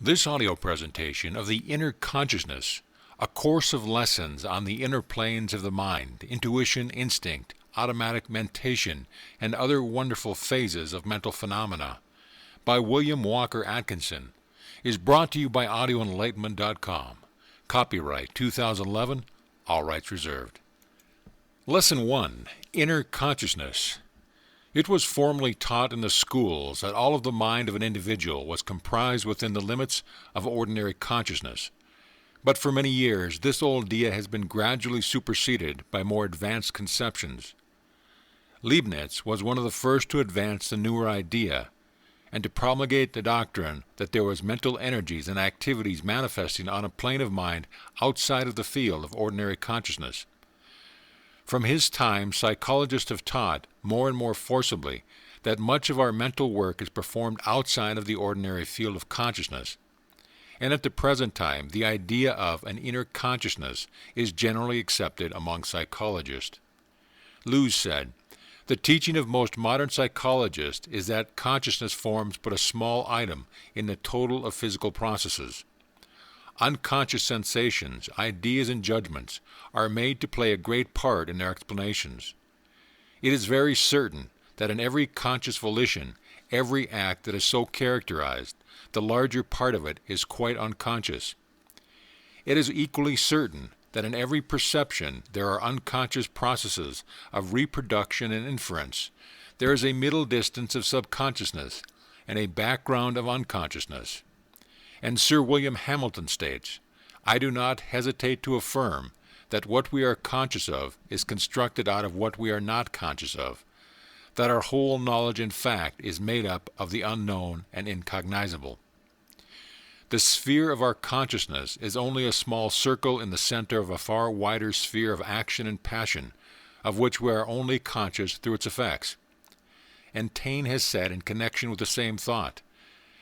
This audio presentation of the Inner Consciousness, a course of lessons on the inner planes of the mind, intuition, instinct, automatic mentation, and other wonderful phases of mental phenomena, by William Walker Atkinson, is brought to you by audioenlightenment.com. Copyright 2011, all rights reserved. Lesson 1, Inner Consciousness. It was formerly taught in the schools that all of the mind of an individual was comprised within the limits of ordinary consciousness. But for many years, this old idea has been gradually superseded by more advanced conceptions. Leibniz was one of the first to advance the newer idea and to promulgate the doctrine that there was mental energies and activities manifesting on a plane of mind outside of the field of ordinary consciousness. From his time, psychologists have taught more and more forcibly that much of our mental work is performed outside of the ordinary field of consciousness. And at the present time, the idea of an inner consciousness is generally accepted among psychologists. Lewis said, "The teaching of most modern psychologists is that consciousness forms but a small item in the total of physical processes. Unconscious sensations, ideas, and judgments are made to play a great part in their explanations. It is very certain that in every conscious volition, every act that is so characterized, the larger part of it is quite unconscious. It is equally certain that in every perception there are unconscious processes of reproduction and inference. There is a middle distance of subconsciousness and a background of unconsciousness." And Sir William Hamilton states, "I do not hesitate to affirm that what we are conscious of is constructed out of what we are not conscious of, that our whole knowledge in fact is made up of the unknown and incognizable. The sphere of our consciousness is only a small circle in the center of a far wider sphere of action and passion, of which we are only conscious through its effects." And Taine has said in connection with the same thought,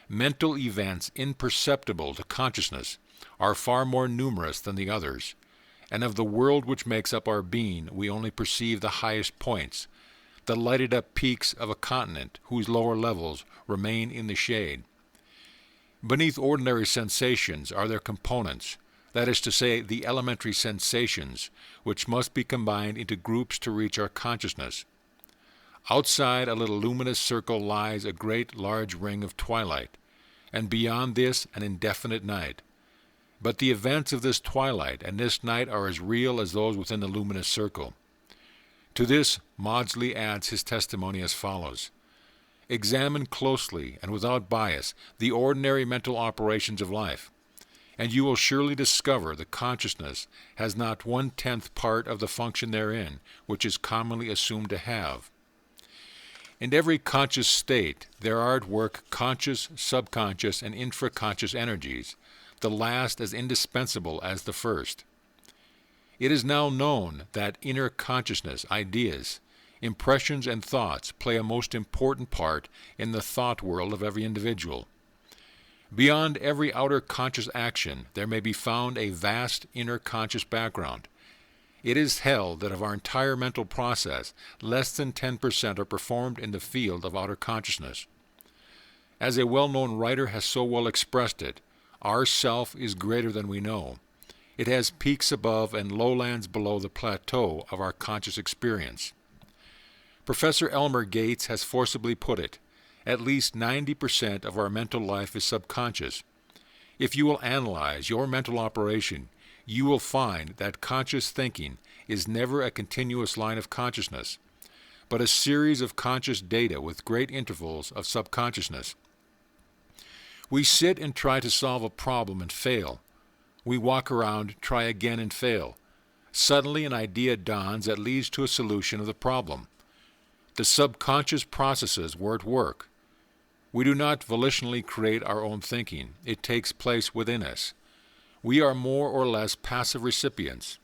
"Mental events imperceptible to consciousness are far more numerous than the others, and of the world which makes up our being we only perceive the highest points, the lighted-up peaks of a continent whose lower levels remain in the shade. Beneath ordinary sensations are their components, that is to say, the elementary sensations, which must be combined into groups to reach our consciousness. Outside a little luminous circle lies a great large ring of twilight, and beyond this an indefinite night. But the events of this twilight and this night are as real as those within the luminous circle." To this, Maudsley adds his testimony as follows: "Examine closely and without bias the ordinary mental operations of life, and you will surely discover the consciousness has not 1/10 part of the function therein which is commonly assumed to have. In every conscious state there are at work conscious, subconscious, and infraconscious energies, the last as indispensable as the first. It is now known that inner consciousness, ideas, impressions, and thoughts play a most important part in the thought world of every individual. Beyond every outer conscious action there may be found a vast inner conscious background. It is held that of our entire mental process, less than 10% are performed in the field of outer consciousness. As a well-known writer has so well expressed it, our self is greater than we know. It has peaks above and lowlands below the plateau of our conscious experience. Professor Elmer Gates has forcibly put it, at least 90% of our mental life is subconscious. If you will analyze your mental operation, you will find that conscious thinking is never a continuous line of consciousness, but a series of conscious data with great intervals of subconsciousness. We sit and try to solve a problem and fail. We walk around, try again and fail. Suddenly an idea dawns that leads to a solution of the problem. The subconscious processes were at work. We do not volitionally create our own thinking. It takes place within us. We are more or less passive recipients.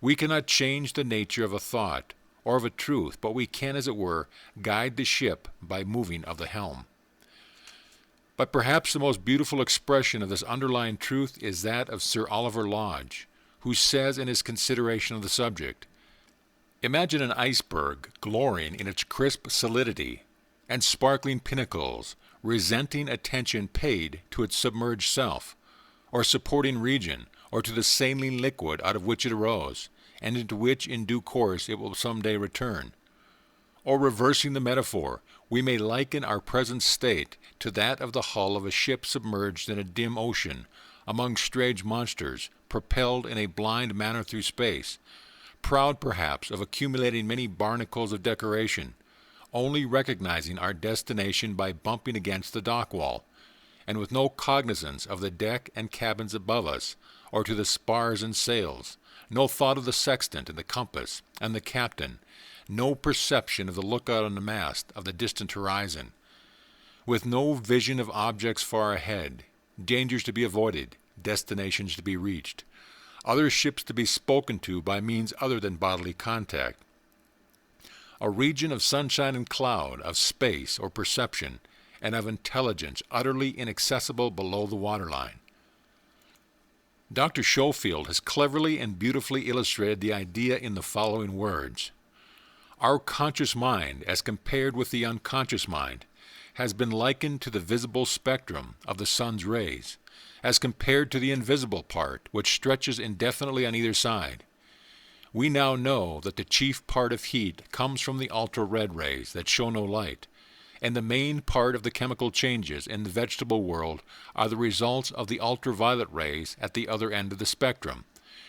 We cannot change the nature of a thought or of a truth, but we can, as it were, guide the ship by moving of the helm." But perhaps the most beautiful expression of this underlying truth is that of Sir Oliver Lodge, who says in his consideration of the subject, "Imagine an iceberg glorying in its crisp solidity, and sparkling pinnacles resenting attention paid to its submerged self, or supporting region, or to the saline liquid out of which it arose, and into which in due course it will someday return. Or reversing the metaphor, we may liken our present state to that of the hull of a ship submerged in a dim ocean, among strange monsters, propelled in a blind manner through space, proud perhaps of accumulating many barnacles of decoration, only recognizing our destination by bumping against the dock wall, and with no cognizance of the deck and cabins above us, or to the spars and sails, no thought of the sextant and the compass and the captain, no perception of the lookout on the mast of the distant horizon, with no vision of objects far ahead, dangers to be avoided, destinations to be reached, other ships to be spoken to by means other than bodily contact. A region of sunshine and cloud, of space or perception, and of intelligence utterly inaccessible below the waterline. Dr. Schofield has cleverly and beautifully illustrated the idea in the following words. Our conscious mind, as compared with the unconscious mind, has been likened to the visible spectrum of the sun's rays, as compared to the invisible part, which stretches indefinitely on either side. We now know that the chief part of heat comes from the ultra-red rays that show no light, and the main part of the chemical changes in the vegetable world are the results of the ultraviolet rays at the other end of the spectrum,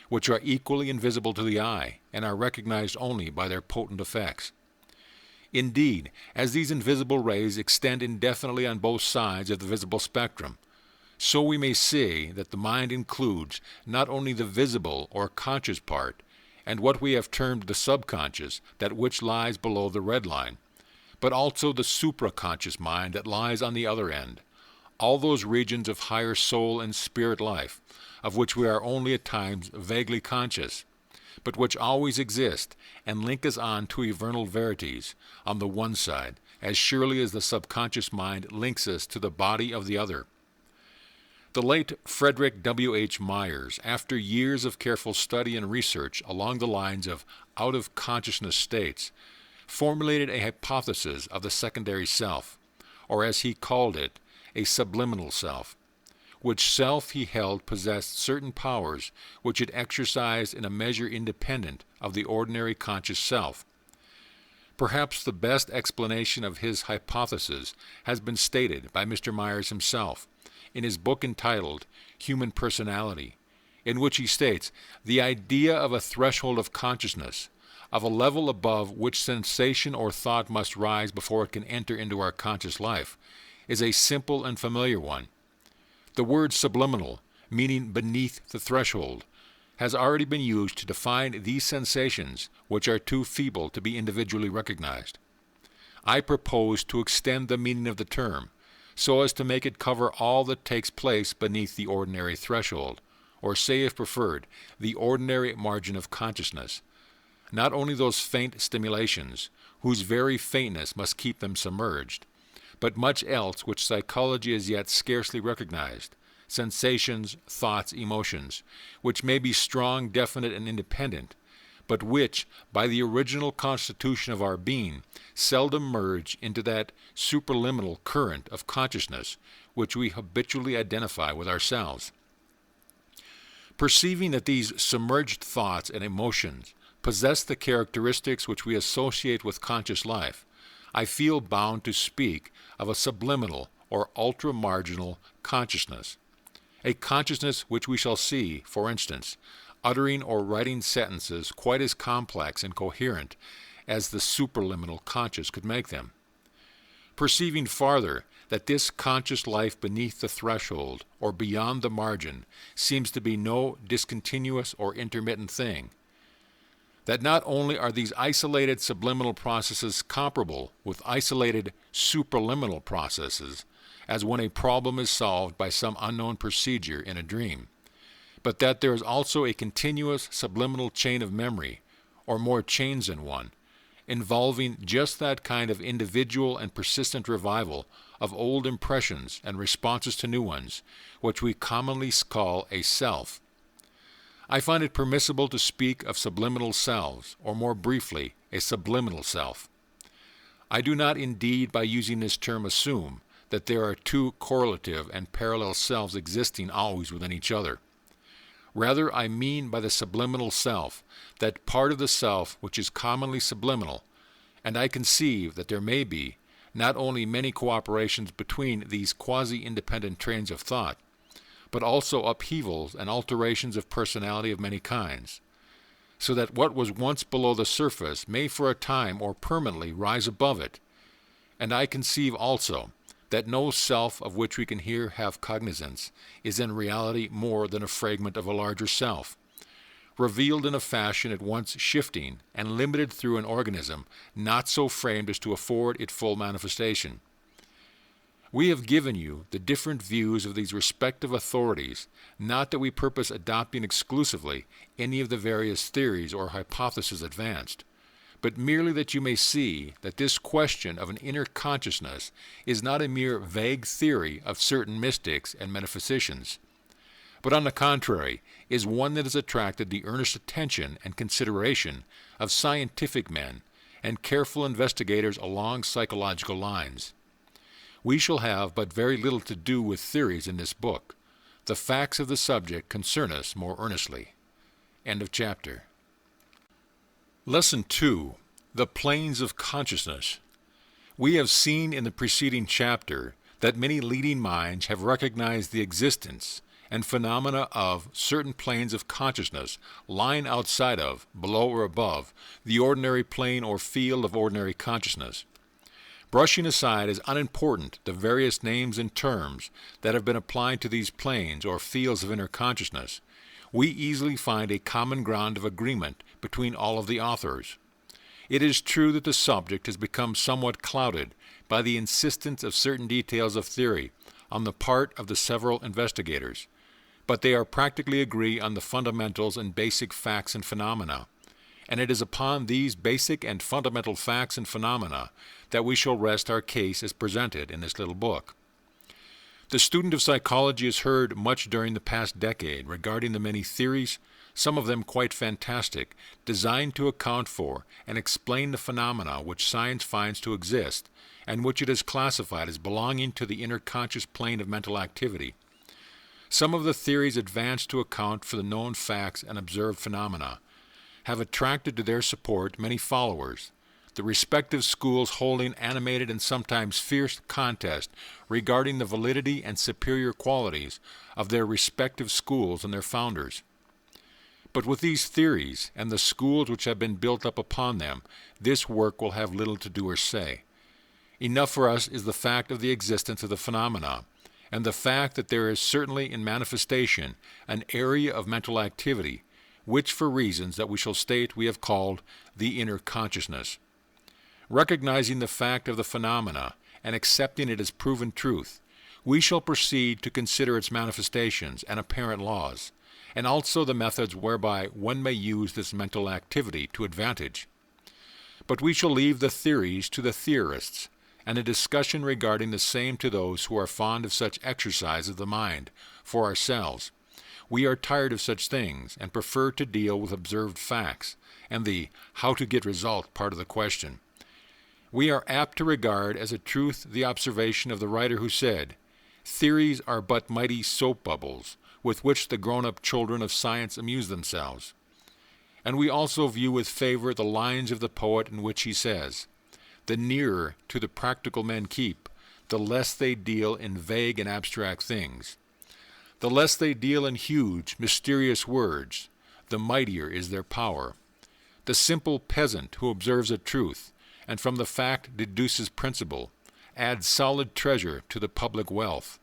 which are equally invisible to the eye and are recognized only by their potent effects. Indeed, as these invisible rays extend indefinitely on both sides of the visible spectrum, so we may say that the mind includes not only the visible or conscious part, and what we have termed the subconscious, that which lies below the red line, but also the supraconscious mind that lies on the other end, all those regions of higher soul and spirit life, of which we are only at times vaguely conscious, but which always exist and link us on to eternal verities on the one side, as surely as the subconscious mind links us to the body of the other. The late Frederick W. H. Myers, after years of careful study and research along the lines of out-of-consciousness states, formulated a hypothesis of the secondary self, or as he called it, a subliminal self, which self he held possessed certain powers which it exercised in a measure independent of the ordinary conscious self. Perhaps the best explanation of his hypothesis has been stated by Mr. Myers himself in his book entitled Human Personality, in which he states, the idea of a threshold of consciousness, of a level above which sensation or thought must rise before it can enter into our conscious life, is a simple and familiar one. The word subliminal, meaning beneath the threshold, has already been used to define these sensations which are too feeble to be individually recognized. I propose to extend the meaning of the term so as to make it cover all that takes place beneath the ordinary threshold, or say, if preferred, the ordinary margin of consciousness, not only those faint stimulations, whose very faintness must keep them submerged, but much else which psychology has yet scarcely recognized, sensations, thoughts, emotions, which may be strong, definite, and independent, but which, by the original constitution of our being, seldom merge into that superliminal current of consciousness which we habitually identify with ourselves. Perceiving that these submerged thoughts and emotions possess the characteristics which we associate with conscious life, I feel bound to speak of a subliminal or ultra-marginal consciousness, a consciousness which we shall see, for instance, uttering or writing sentences quite as complex and coherent as the superliminal conscious could make them. Perceiving farther that this conscious life beneath the threshold or beyond the margin seems to be no discontinuous or intermittent thing, that not only are these isolated subliminal processes comparable with isolated supraliminal processes, as when a problem is solved by some unknown procedure in a dream, but that there is also a continuous subliminal chain of memory, or more chains than one, involving just that kind of individual and persistent revival of old impressions and responses to new ones, which we commonly call a self. I find it permissible to speak of subliminal selves, or more briefly, a subliminal self. I do not indeed by using this term assume that there are two correlative and parallel selves existing always within each other. Rather, I mean by the subliminal self, that part of the self which is commonly subliminal, and I conceive that there may be not only many cooperations between these quasi-independent trains of thought, but also upheavals and alterations of personality of many kinds, so that what was once below the surface may for a time or permanently rise above it. And I conceive also that no self of which we can here have cognizance is in reality more than a fragment of a larger self, revealed in a fashion at once shifting and limited through an organism not so framed as to afford it full manifestation. We have given you the different views of these respective authorities, not that we purpose adopting exclusively any of the various theories or hypotheses advanced, but merely that you may see that this question of an inner consciousness is not a mere vague theory of certain mystics and metaphysicians, but on the contrary is one that has attracted the earnest attention and consideration of scientific men and careful investigators along psychological lines. We shall have but very little to do with theories in this book. The facts of the subject concern us more earnestly. End of chapter. Lesson 2. The Planes of Consciousness. We have seen in the preceding chapter that many leading minds have recognized the existence and phenomena of certain planes of consciousness lying outside of, below or above, the ordinary plane or field of ordinary consciousness. Brushing aside as unimportant the various names and terms that have been applied to these planes or fields of inner consciousness, we easily find a common ground of agreement between all of the authors. It is true that the subject has become somewhat clouded by the insistence of certain details of theory on the part of the several investigators, but they are practically agree on the fundamentals and basic facts and phenomena, and it is upon these basic and fundamental facts and phenomena that we shall rest our case as presented in this little book. The student of psychology has heard much during the past decade regarding the many theories, some of them quite fantastic, designed to account for and explain the phenomena which science finds to exist and which it has classified as belonging to the inner conscious plane of mental activity. Some of the theories advanced to account for the known facts and observed phenomena have attracted to their support many followers, the respective schools holding animated and sometimes fierce contest regarding the validity and superior qualities of their respective schools and their founders. But with these theories and the schools which have been built up upon them, this work will have little to do or say. Enough for us is the fact of the existence of the phenomena, and the fact that there is certainly in manifestation an area of mental activity which for reasons that we shall state we have called the inner consciousness. Recognizing the fact of the phenomena and accepting it as proven truth, we shall proceed to consider its manifestations and apparent laws, and also the methods whereby one may use this mental activity to advantage. But we shall leave the theories to the theorists, and a discussion regarding the same to those who are fond of such exercise of the mind for ourselves. We are tired of such things and prefer to deal with observed facts and the how to get result part of the question. We are apt to regard as a truth the observation of the writer who said, "Theories are but mighty soap bubbles with which the grown-up children of science amuse themselves." And we also view with favor the lines of the poet in which he says, "The nearer to the practical men keep, the less they deal in vague and abstract things. The less they deal in huge, mysterious words, the mightier is their power. The simple peasant who observes a truth, and from the fact deduces principle, adds solid treasure to the public wealth.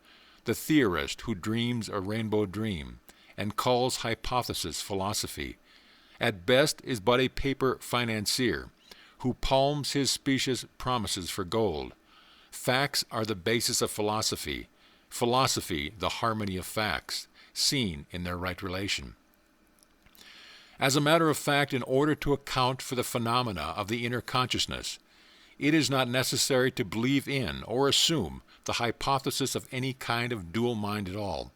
The theorist who dreams a rainbow dream, and calls hypothesis philosophy, at best is but a paper financier, who palms his specious promises for gold. Facts are the basis of philosophy, philosophy the harmony of facts, seen in their right relation." As a matter of fact, in order to account for the phenomena of the inner consciousness, it is not necessary to believe in or assume the hypothesis of any kind of dual mind at all.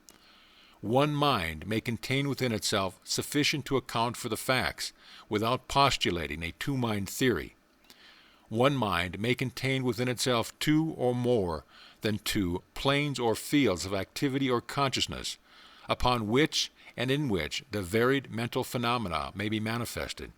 One mind may contain within itself sufficient to account for the facts without postulating a two-mind theory. One mind may contain within itself two or more than two planes or fields of activity or consciousness, upon which and in which the varied mental phenomena may be manifested.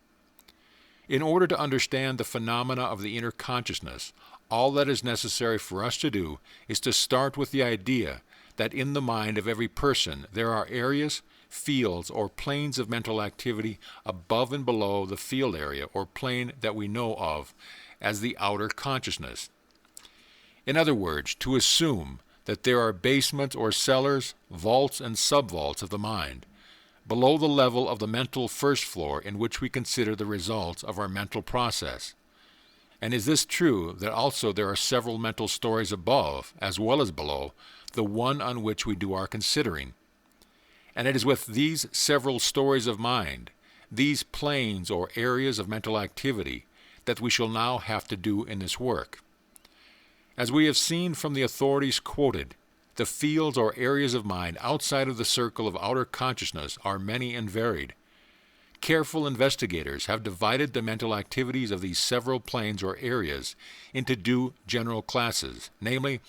In order to understand the phenomena of the inner consciousness, all that is necessary for us to do is to start with the idea that in the mind of every person there are areas, fields, or planes of mental activity above and below the field area or plane that we know of as the outer consciousness. In other words, to assume that there are basements or cellars, vaults and subvaults of the mind, below the level of the mental first floor in which we consider the results of our mental process. And is this true that also there are several mental stories above, as well as below, the one on which we do our considering? And it is with these several stories of mind, these planes or areas of mental activity, that we shall now have to do in this work. As we have seen from the authorities quoted, the fields or areas of mind outside of the circle of outer consciousness are many and varied. Careful investigators have divided the mental activities of these several planes or areas into two general classes, namely,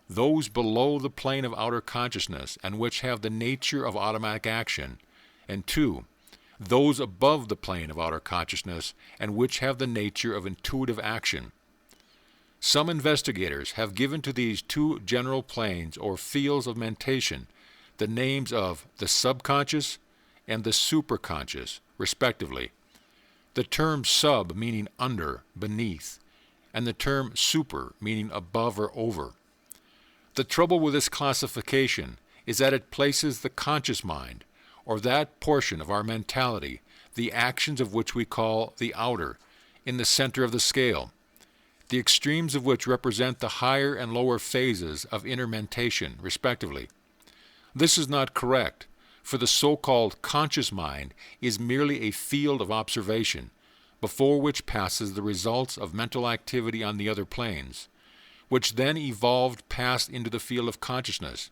those below the plane of outer consciousness and which have the nature of automatic action, and two, those above the plane of outer consciousness and which have the nature of intuitive action. Some investigators have given to these two general planes or fields of mentation the names of the subconscious and the superconscious, respectively. The term sub meaning under, beneath, and the term super meaning above or over. The trouble with this classification is that it places the conscious mind, or that portion of our mentality, the actions of which we call the outer, in the center of the scale, the extremes of which represent the higher and lower phases of inner mentation, respectively. This is not correct, for the so-called conscious mind is merely a field of observation, before which passes the results of mental activity on the other planes, which then evolved past into the field of consciousness,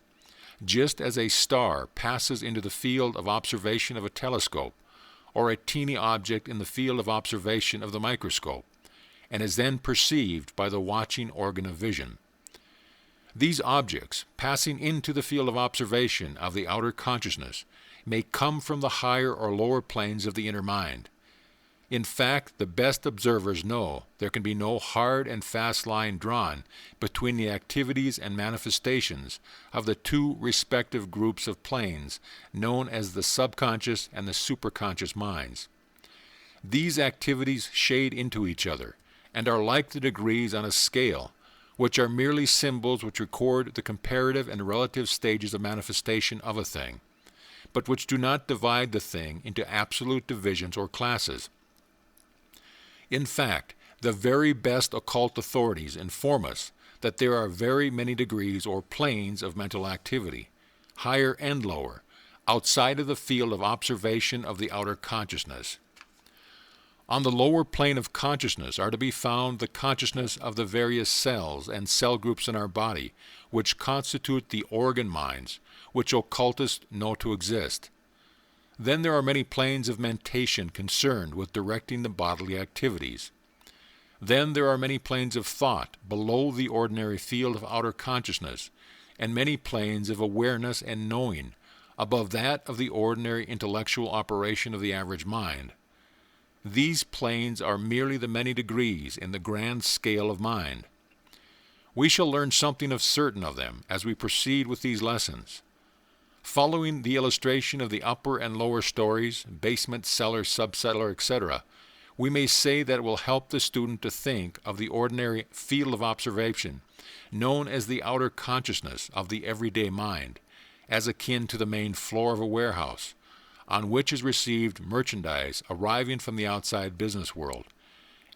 just as a star passes into the field of observation of a telescope, or a teeny object in the field of observation of the microscope, and is then perceived by the watching organ of vision. These objects, passing into the field of observation of the outer consciousness, may come from the higher or lower planes of the inner mind. In fact, the best observers know there can be no hard and fast line drawn between the activities and manifestations of the two respective groups of planes known as the subconscious and the superconscious minds. These activities shade into each other and are like the degrees on a scale, which are merely symbols which record the comparative and relative stages of manifestation of a thing, but which do not divide the thing into absolute divisions or classes. In fact, the very best occult authorities inform us that there are very many degrees or planes of mental activity, higher and lower, outside of the field of observation of the outer consciousness. On the lower plane of consciousness are to be found the consciousness of the various cells and cell groups in our body, which constitute the organ minds, which occultists know to exist. Then there are many planes of mentation concerned with directing the bodily activities. Then there are many planes of thought below the ordinary field of outer consciousness, and many planes of awareness and knowing above that of the ordinary intellectual operation of the average mind. These planes are merely the many degrees in the grand scale of mind. We shall learn something of certain of them as we proceed with these lessons. Following the illustration of the upper and lower stories, basement, cellar, subcellar, etc., we may say that it will help the student to think of the ordinary field of observation, known as the outer consciousness of the everyday mind, as akin to the main floor of a warehouse, on which is received merchandise arriving from the outside business world,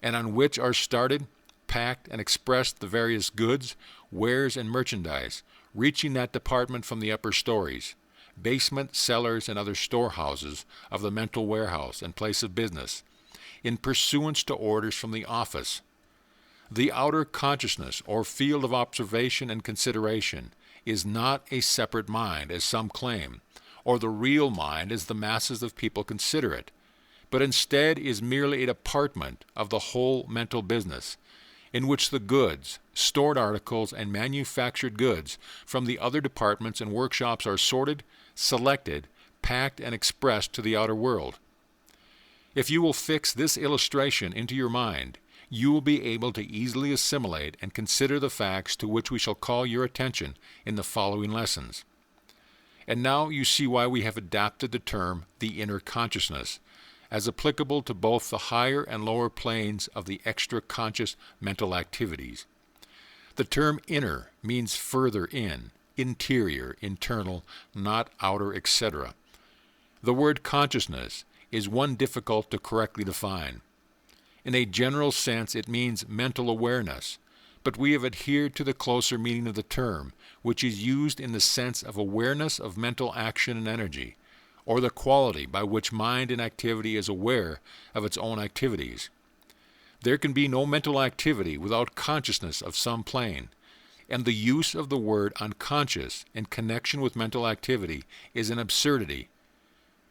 and on which are started, packed, and expressed the various goods, wares, and merchandise, reaching that department from the upper stories, basement, cellars, and other storehouses of the mental warehouse and place of business, in pursuance to orders from the office. The outer consciousness, or field of observation and consideration, is not a separate mind, as some claim, or the real mind as the masses of people consider it, but instead is merely a department of the whole mental business, in which the goods, stored articles, and manufactured goods from the other departments and workshops are sorted, selected, packed, and expressed to the outer world. If you will fix this illustration into your mind, you will be able to easily assimilate and consider the facts to which we shall call your attention in the following lessons. And now you see why we have adapted the term the inner consciousness, as applicable to both the higher and lower planes of the extra-conscious mental activities. The term inner means further in, interior, internal, not outer, etc. The word consciousness is one difficult to correctly define. In a general sense, it means mental awareness, but we have adhered to the closer meaning of the term, which is used in the sense of awareness of mental action and energy, or the quality by which mind in activity is aware of its own activities. There can be no mental activity without consciousness of some plane, and the use of the word unconscious in connection with mental activity is an absurdity.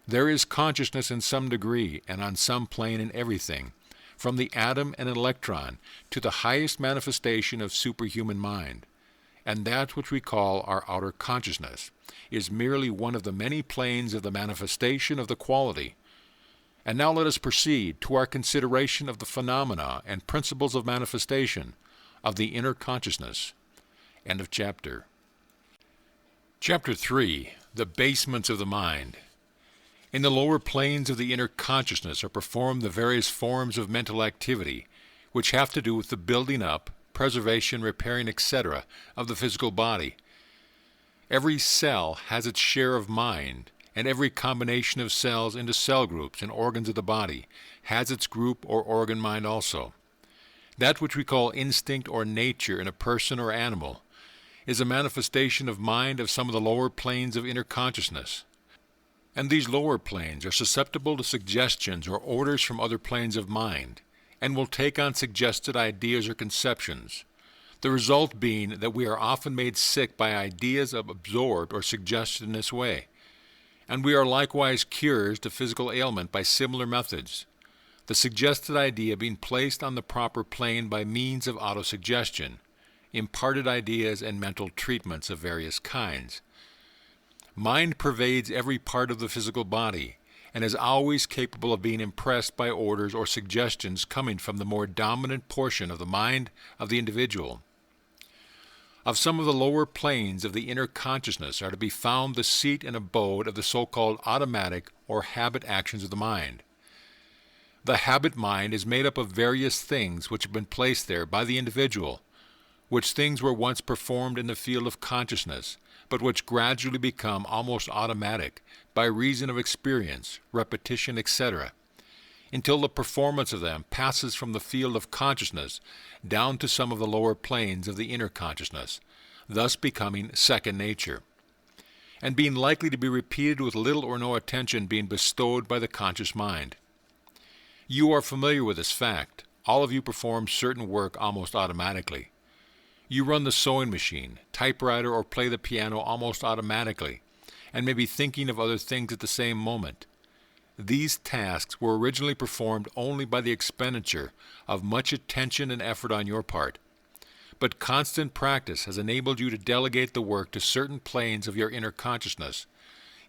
There is consciousness in some degree and on some plane in everything, from the atom and electron to the highest manifestation of superhuman mind, and that which we call our outer consciousness is merely one of the many planes of the manifestation of the quality. And now let us proceed to our consideration of the phenomena and principles of manifestation of the inner consciousness. End of chapter. Chapter 3. The Basements of the Mind. In the lower planes of the inner consciousness are performed the various forms of mental activity, which have to do with the building up, preservation, repairing, etc. of the physical body. Every cell has its share of mind, and every combination of cells into cell groups and organs of the body has its group or organ mind also. That which we call instinct or nature in a person or animal is a manifestation of mind of some of the lower planes of inner consciousness. And these lower planes are susceptible to suggestions or orders from other planes of mind, and will take on suggested ideas or conceptions, the result being that we are often made sick by ideas absorbed or suggested in this way, and we are likewise cures to physical ailment by similar methods, the suggested idea being placed on the proper plane by means of autosuggestion, imparted ideas, and mental treatments of various kinds. Mind pervades every part of the physical body, and is always capable of being impressed by orders or suggestions coming from the more dominant portion of the mind of the individual. Of some of the lower planes of the inner consciousness are to be found the seat and abode of the so-called automatic or habit actions of the mind. The habit mind is made up of various things which have been placed there by the individual, which things were once performed in the field of consciousness, but which gradually become almost automatic by reason of experience, repetition, etc., until the performance of them passes from the field of consciousness down to some of the lower planes of the inner consciousness, thus becoming second nature, and being likely to be repeated with little or no attention being bestowed by the conscious mind. You are familiar with this fact. All of you perform certain work almost automatically. You run the sewing machine, typewriter, or play the piano almost automatically, and may be thinking of other things at the same moment. These tasks were originally performed only by the expenditure of much attention and effort on your part, but constant practice has enabled you to delegate the work to certain planes of your inner consciousness,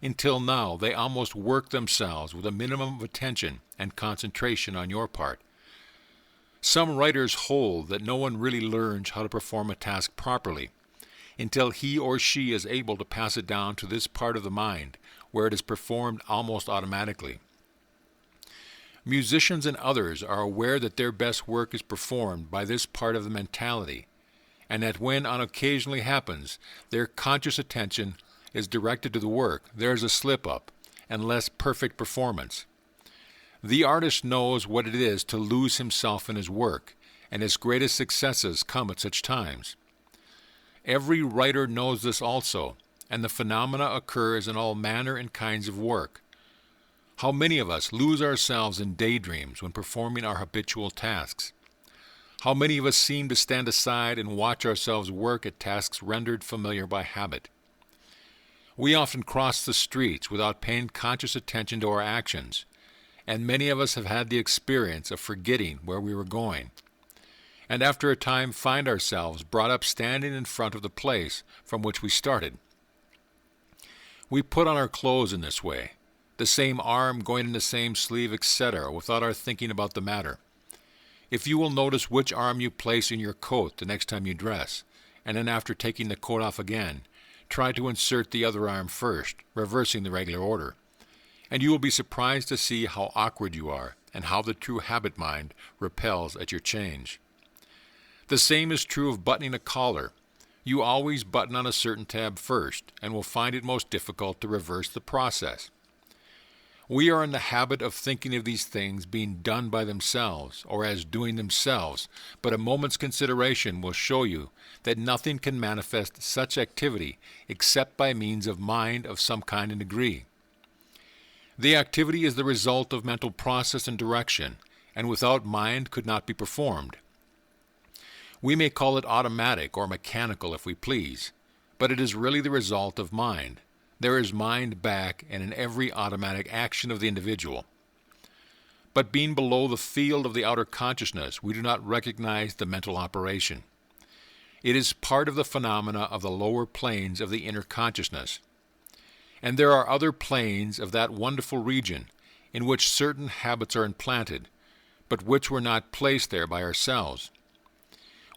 until now they almost work themselves with a minimum of attention and concentration on your part. Some writers hold that no one really learns how to perform a task properly until he or she is able to pass it down to this part of the mind, where it is performed almost automatically. Musicians and others are aware that their best work is performed by this part of the mentality, and that when occasionally happens, their conscious attention is directed to the work, there is a slip-up and less perfect performance. The artist knows what it is to lose himself in his work, and his greatest successes come at such times. Every writer knows this also, and the phenomena occurs in all manner and kinds of work. How many of us lose ourselves in daydreams when performing our habitual tasks? How many of us seem to stand aside and watch ourselves work at tasks rendered familiar by habit? We often cross the streets without paying conscious attention to our actions, and many of us have had the experience of forgetting where we were going. and after a time find ourselves brought up standing in front of the place from which we started. We put on our clothes in this way, the same arm going in the same sleeve, etc., without our thinking about the matter. If you will notice which arm you place in your coat the next time you dress, and then after taking the coat off again, try to insert the other arm first, reversing the regular order, and you will be surprised to see how awkward you are and how the true habit mind repels at your change. The same is true of buttoning a collar. You always button on a certain tab first, and will find it most difficult to reverse the process. We are in the habit of thinking of these things being done by themselves or as doing themselves, but a moment's consideration will show you that nothing can manifest such activity except by means of mind of some kind and degree. The activity is the result of mental process and direction, and without mind could not be performed. We may call it automatic or mechanical if we please, but it is really the result of mind. There is mind back and in every automatic action of the individual. But being below the field of the outer consciousness, we do not recognize the mental operation. It is part of the phenomena of the lower planes of the inner consciousness. And there are other planes of that wonderful region in which certain habits are implanted, but which were not placed there by ourselves.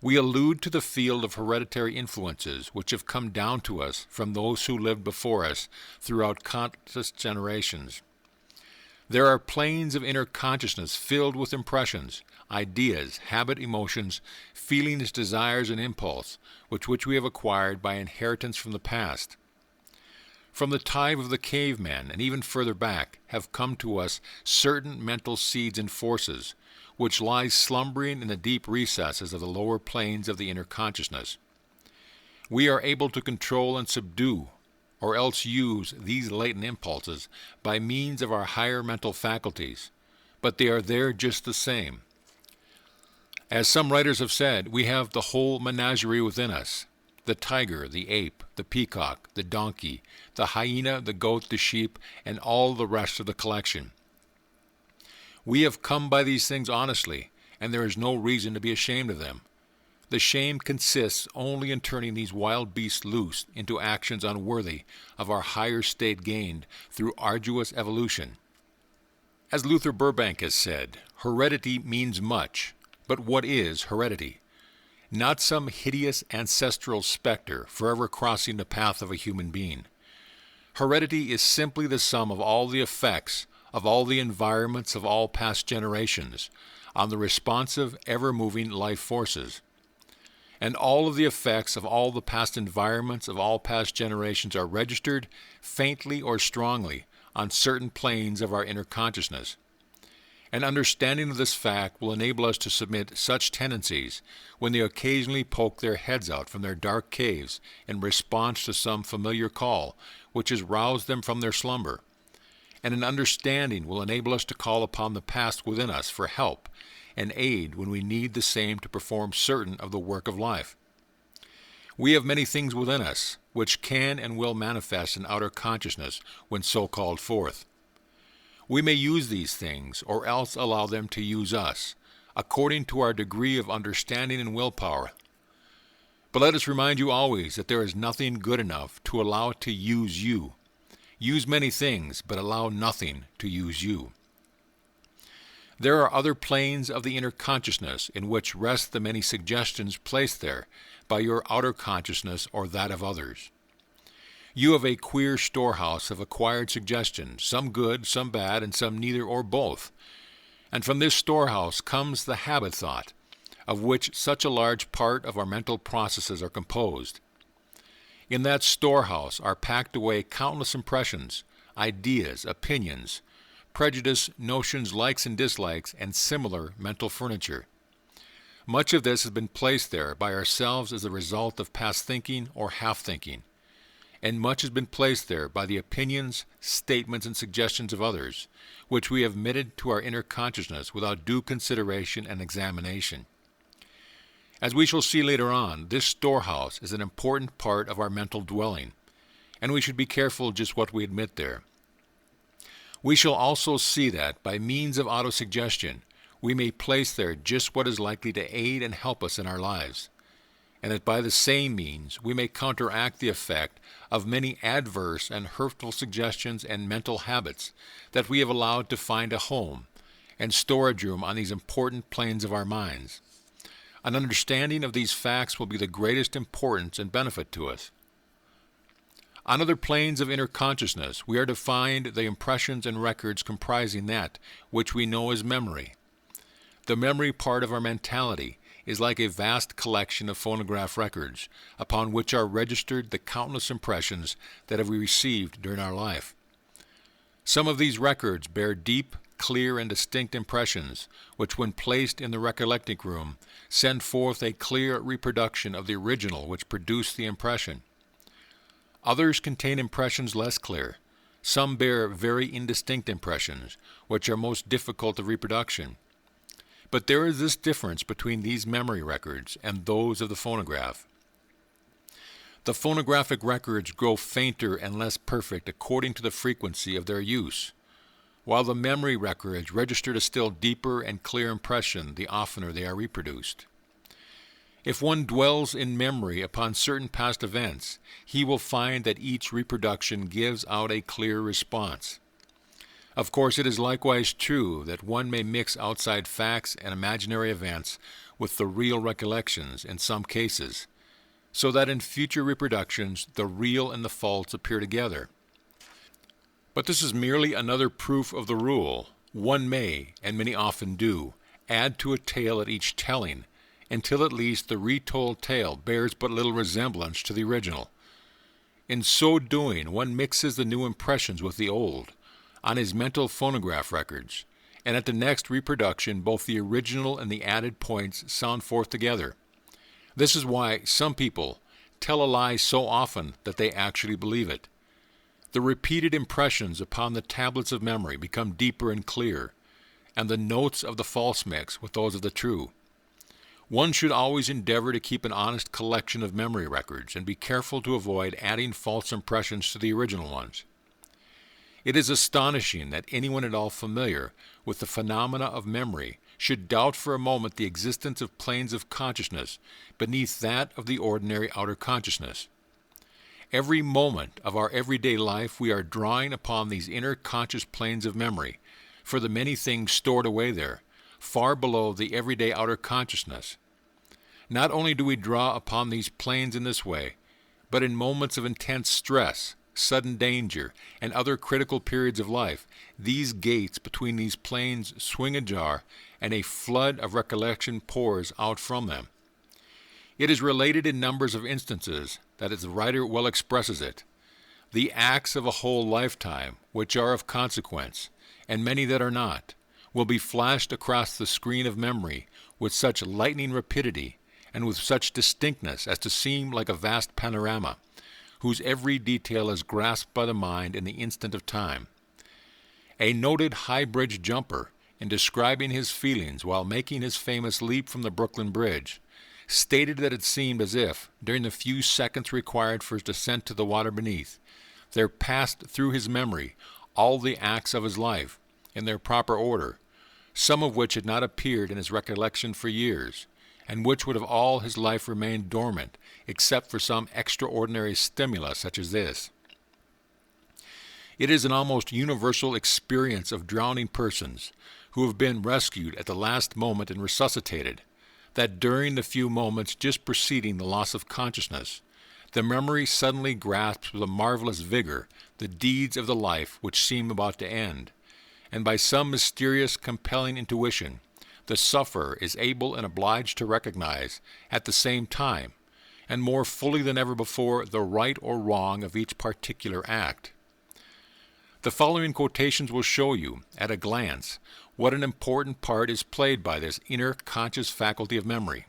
We allude to the field of hereditary influences which have come down to us from those who lived before us throughout countless generations. There are planes of inner consciousness filled with impressions, ideas, habit, emotions, feelings, desires, and impulse, which we have acquired by inheritance from the past. From the time of the caveman and even further back have come to us certain mental seeds and forces, which lies slumbering in the deep recesses of the lower planes of the inner consciousness. We are able to control and subdue, or else use, these latent impulses by means of our higher mental faculties, but they are there just the same. As some writers have said, we have the whole menagerie within us: the tiger, the ape, the peacock, the donkey, the hyena, the goat, the sheep, and all the rest of the collection. We have come by these things honestly, and there is no reason to be ashamed of them. The shame consists only in turning these wild beasts loose into actions unworthy of our higher state gained through arduous evolution. As Luther Burbank has said, heredity means much, but what is heredity? Not some hideous ancestral specter forever crossing the path of a human being. Heredity is simply the sum of all the effects of all the environments of all past generations on the responsive, ever-moving life forces. And all of the effects of all the past environments of all past generations are registered, faintly or strongly, on certain planes of our inner consciousness. An understanding of this fact will enable us to submit such tendencies when they occasionally poke their heads out from their dark caves in response to some familiar call which has roused them from their slumber. And an understanding will enable us to call upon the past within us for help and aid when we need the same to perform certain of the work of life. We have many things within us which can and will manifest in outer consciousness when so called forth. We may use these things, or else allow them to use us, according to our degree of understanding and willpower. But let us remind you always that there is nothing good enough to allow it to use you. Use many things, but allow nothing to use you. There are other planes of the inner consciousness in which rest the many suggestions placed there by your outer consciousness or that of others. You have a queer storehouse of acquired suggestions, some good, some bad, and some neither or both. And from this storehouse comes the habit thought, of which such a large part of our mental processes are composed. In that storehouse are packed away countless impressions, ideas, opinions, prejudice, notions, likes and dislikes, and similar mental furniture. Much of this has been placed there by ourselves as a result of past thinking or half-thinking, and much has been placed there by the opinions, statements, and suggestions of others, which we have admitted to our inner consciousness without due consideration and examination. As we shall see later on, this storehouse is an important part of our mental dwelling, and we should be careful just what we admit there. We shall also see that, by means of autosuggestion, we may place there just what is likely to aid and help us in our lives, and that by the same means we may counteract the effect of many adverse and hurtful suggestions and mental habits that we have allowed to find a home and storage room on these important planes of our minds. An understanding of these facts will be the greatest importance and benefit to us. On other planes of inner consciousness, we are to find the impressions and records comprising that which we know as memory. The memory part of our mentality is like a vast collection of phonograph records upon which are registered the countless impressions that we received during our life. Some of these records bear deep, clear, and distinct impressions, which when placed in the recollecting room, send forth a clear reproduction of the original which produced the impression. Others contain impressions less clear. Some bear very indistinct impressions, which are most difficult of reproduction. But there is this difference between these memory records and those of the phonograph. The phonographic records grow fainter and less perfect according to the frequency of their use, while the memory records register a still deeper and clear impression the oftener they are reproduced. If one dwells in memory upon certain past events, he will find that each reproduction gives out a clear response. Of course, it is likewise true that one may mix outside facts and imaginary events with the real recollections in some cases, so that in future reproductions the real and the false appear together. But this is merely another proof of the rule. One may, and many often do, add to a tale at each telling, until at least the retold tale bears but little resemblance to the original. In so doing, one mixes the new impressions with the old, on his mental phonograph records, and at the next reproduction both the original and the added points sound forth together. This is why some people tell a lie so often that they actually believe it. The repeated impressions upon the tablets of memory become deeper and clearer, and the notes of the false mix with those of the true. One should always endeavor to keep an honest collection of memory records and be careful to avoid adding false impressions to the original ones. It is astonishing that anyone at all familiar with the phenomena of memory should doubt for a moment the existence of planes of consciousness beneath that of the ordinary outer consciousness. Every moment of our everyday life we are drawing upon these inner conscious planes of memory for the many things stored away there, far below the everyday outer consciousness. Not only do we draw upon these planes in this way, but in moments of intense stress, sudden danger, and other critical periods of life, these gates between these planes swing ajar, and a flood of recollection pours out from them. It is related in numbers of instances that, as the writer well expresses it, the acts of a whole lifetime, which are of consequence, and many that are not, will be flashed across the screen of memory with such lightning rapidity and with such distinctness as to seem like a vast panorama, whose every detail is grasped by the mind in the instant of time. A noted high-bridge jumper, in describing his feelings while making his famous leap from the Brooklyn Bridge, stated that it seemed as if, during the few seconds required for his descent to the water beneath, there passed through his memory all the acts of his life, in their proper order, some of which had not appeared in his recollection for years, and which would have all his life remained dormant, except for some extraordinary stimulus such as this. It is an almost universal experience of drowning persons who have been rescued at the last moment and resuscitated, that during the few moments just preceding the loss of consciousness, the memory suddenly grasps with a marvelous vigor the deeds of the life which seem about to end, and by some mysterious, compelling intuition, the sufferer is able and obliged to recognize, at the same time, and more fully than ever before, the right or wrong of each particular act. The following quotations will show you, at a glance, what an important part is played by this inner conscious faculty of memory,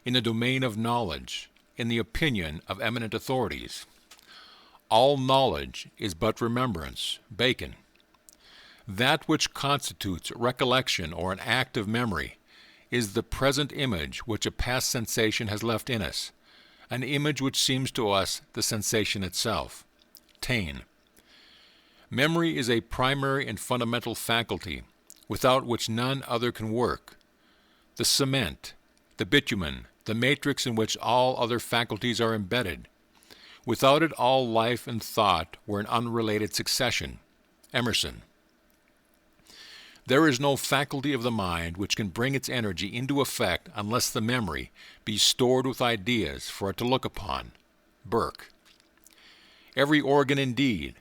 in the domain of knowledge, in the opinion of eminent authorities. All knowledge is but remembrance, Bacon. That which constitutes recollection or an act of memory is the present image which a past sensation has left in us, an image which seems to us the sensation itself. Taine. Memory is a primary and fundamental faculty without which none other can work, the cement, the bitumen, the matrix in which all other faculties are embedded. Without it, all life and thought were an unrelated succession. Emerson. There is no faculty of the mind which can bring its energy into effect unless the memory be stored with ideas for it to look upon. Burke. Every organ indeed,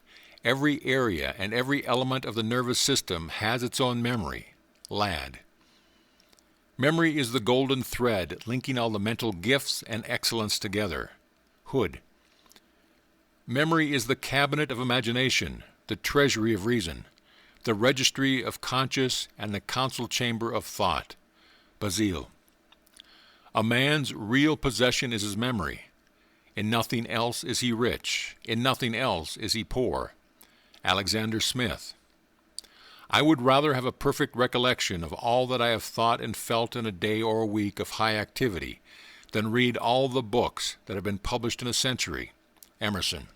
every area and every element of the nervous system has its own memory. Ladd. Memory is the golden thread linking all the mental gifts and excellence together. Hood. Memory is the cabinet of imagination, the treasury of reason, the registry of conscience and the council chamber of thought. Basile. A man's real possession is his memory. In nothing else is he rich. In nothing else is he poor. Alexander Smith. I would rather have a perfect recollection of all that I have thought and felt in a day or a week of high activity than read all the books that have been published in a century. Emerson.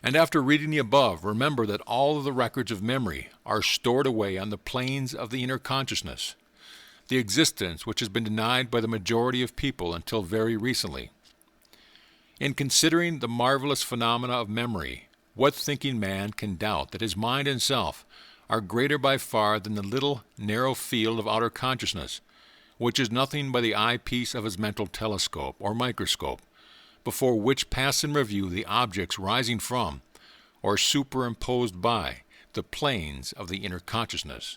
And after reading the above, remember that all of the records of memory are stored away on the planes of the inner consciousness, the existence which has been denied by the majority of people until very recently. In considering the marvelous phenomena of memory, what thinking man can doubt that his mind and self are greater by far than the little, narrow field of outer consciousness, which is nothing but the eyepiece of his mental telescope or microscope, before which pass in review the objects rising from, or superimposed by, the planes of the inner consciousness.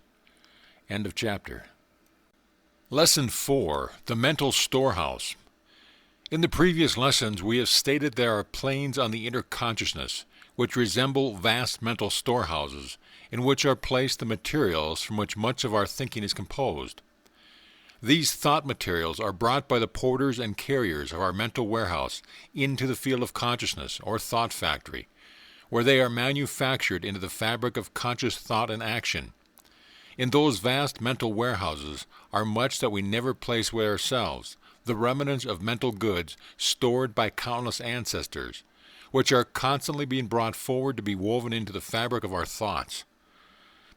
End of chapter. Lesson 4. The Mental Storehouse. In the previous lessons, we have stated there are planes on the inner consciousness, which resemble vast mental storehouses, in which are placed the materials from which much of our thinking is composed. These thought materials are brought by the porters and carriers of our mental warehouse into the field of consciousness, or thought factory, where they are manufactured into the fabric of conscious thought and action. In those vast mental warehouses are much that we never place with ourselves, the remnants of mental goods stored by countless ancestors, which are constantly being brought forward to be woven into the fabric of our thoughts.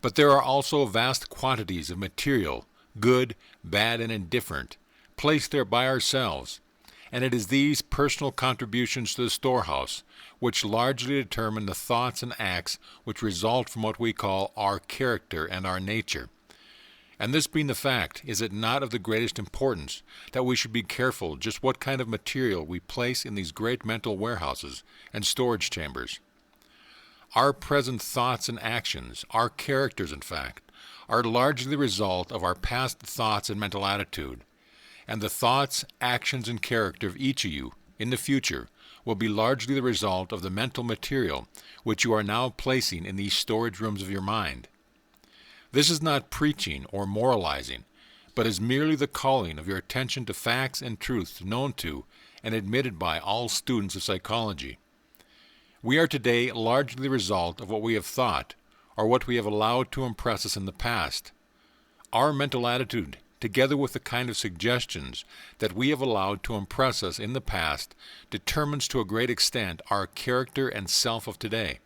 But there are also vast quantities of material, good, bad, and indifferent, placed there by ourselves, and it is these personal contributions to the storehouse which largely determine the thoughts and acts which result from what we call our character and our nature. And this being the fact, is it not of the greatest importance that we should be careful just what kind of material we place in these great mental warehouses and storage chambers? Our present thoughts and actions, our characters in fact, are largely the result of our past thoughts and mental attitude, and the thoughts, actions, and character of each of you in the future will be largely the result of the mental material which you are now placing in these storage rooms of your mind. This is not preaching or moralizing, but is merely the calling of your attention to facts and truths known to and admitted by all students of psychology. We are today largely the result of what we have thought, or what we have allowed to impress us in the past. Our mental attitude, together with the kind of suggestions that we have allowed to impress us in the past, determines to a great extent our character and self of today.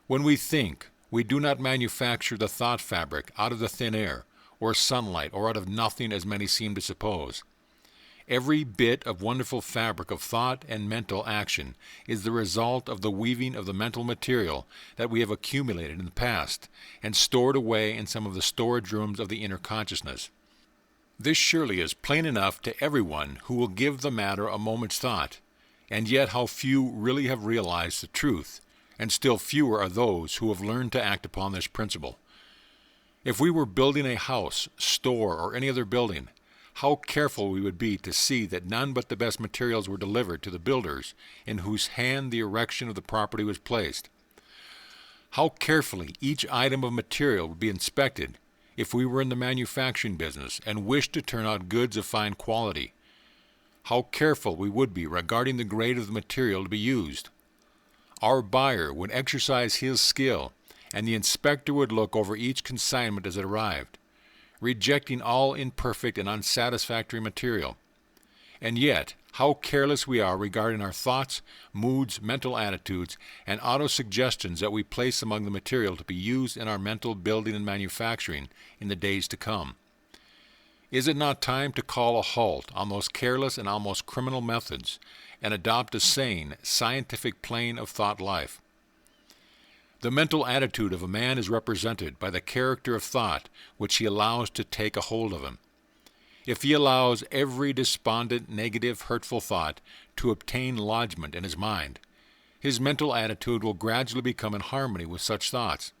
When we think, we do not manufacture the thought fabric out of the thin air, or sunlight, or out of nothing as many seem to suppose. Every bit of wonderful fabric of thought and mental action is the result of the weaving of the mental material that we have accumulated in the past and stored away in some of the storage rooms of the inner consciousness. This surely is plain enough to everyone who will give the matter a moment's thought, and yet how few really have realized the truth, and still fewer are those who have learned to act upon this principle. If we were building a house, store, or any other building, how careful we would be to see that none but the best materials were delivered to the builders in whose hand the erection of the property was placed. How carefully each item of material would be inspected if we were in the manufacturing business and wished to turn out goods of fine quality. How careful we would be regarding the grade of the material to be used. Our buyer would exercise his skill, and the inspector would look over each consignment as it arrived, rejecting all imperfect and unsatisfactory material. And yet, how careless we are regarding our thoughts, moods, mental attitudes, and auto-suggestions that we place among the material to be used in our mental building and manufacturing in the days to come. Is it not time to call a halt on those careless and almost criminal methods and adopt a sane, scientific plane of thought life? The mental attitude of a man is represented by the character of thought which he allows to take a hold of him. If he allows every despondent, negative, hurtful thought to obtain lodgment in his mind, his mental attitude will gradually become in harmony with such thoughts,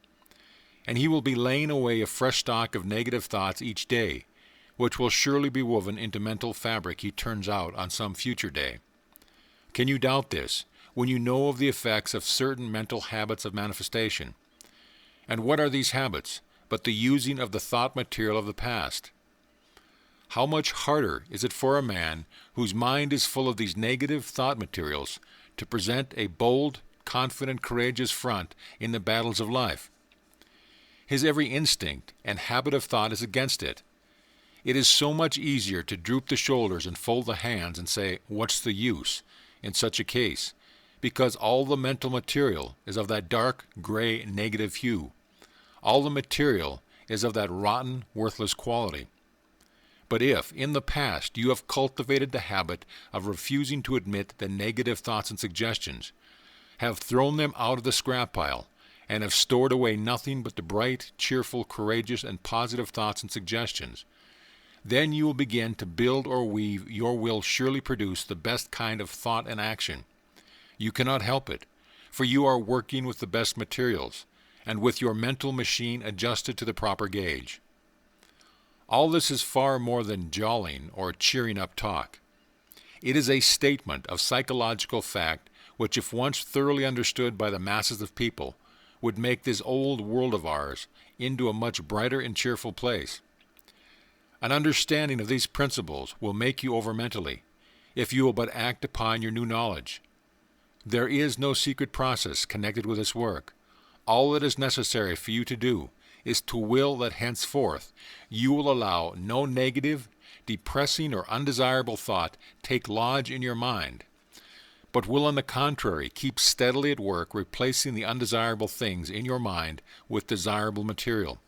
and he will be laying away a fresh stock of negative thoughts each day, which will surely be woven into mental fabric he turns out on some future day. Can you doubt this when you know of the effects of certain mental habits of manifestation? And what are these habits but the using of the thought material of the past? How much harder is it for a man whose mind is full of these negative thought materials to present a bold, confident, courageous front in the battles of life? His every instinct and habit of thought is against it. It is so much easier to droop the shoulders and fold the hands and say, "What's the use?" in such a case, because all the mental material is of that dark, gray, negative hue. All the material is of that rotten, worthless quality. But if, in the past, you have cultivated the habit of refusing to admit the negative thoughts and suggestions, have thrown them out of the scrap pile, and have stored away nothing but the bright, cheerful, courageous, and positive thoughts and suggestions, then you will begin to build or weave your will surely produce the best kind of thought and action. You cannot help it, for you are working with the best materials, and with your mental machine adjusted to the proper gauge. All this is far more than jollying or cheering up talk. It is a statement of psychological fact which, if once thoroughly understood by the masses of people, would make this old world of ours into a much brighter and cheerful place. An understanding of these principles will make you over mentally, if you will but act upon your new knowledge. There is no secret process connected with this work. All that is necessary for you to do is to will that henceforth you will allow no negative, depressing, or undesirable thought take lodge in your mind, but will on the contrary keep steadily at work replacing the undesirable things in your mind with desirable material.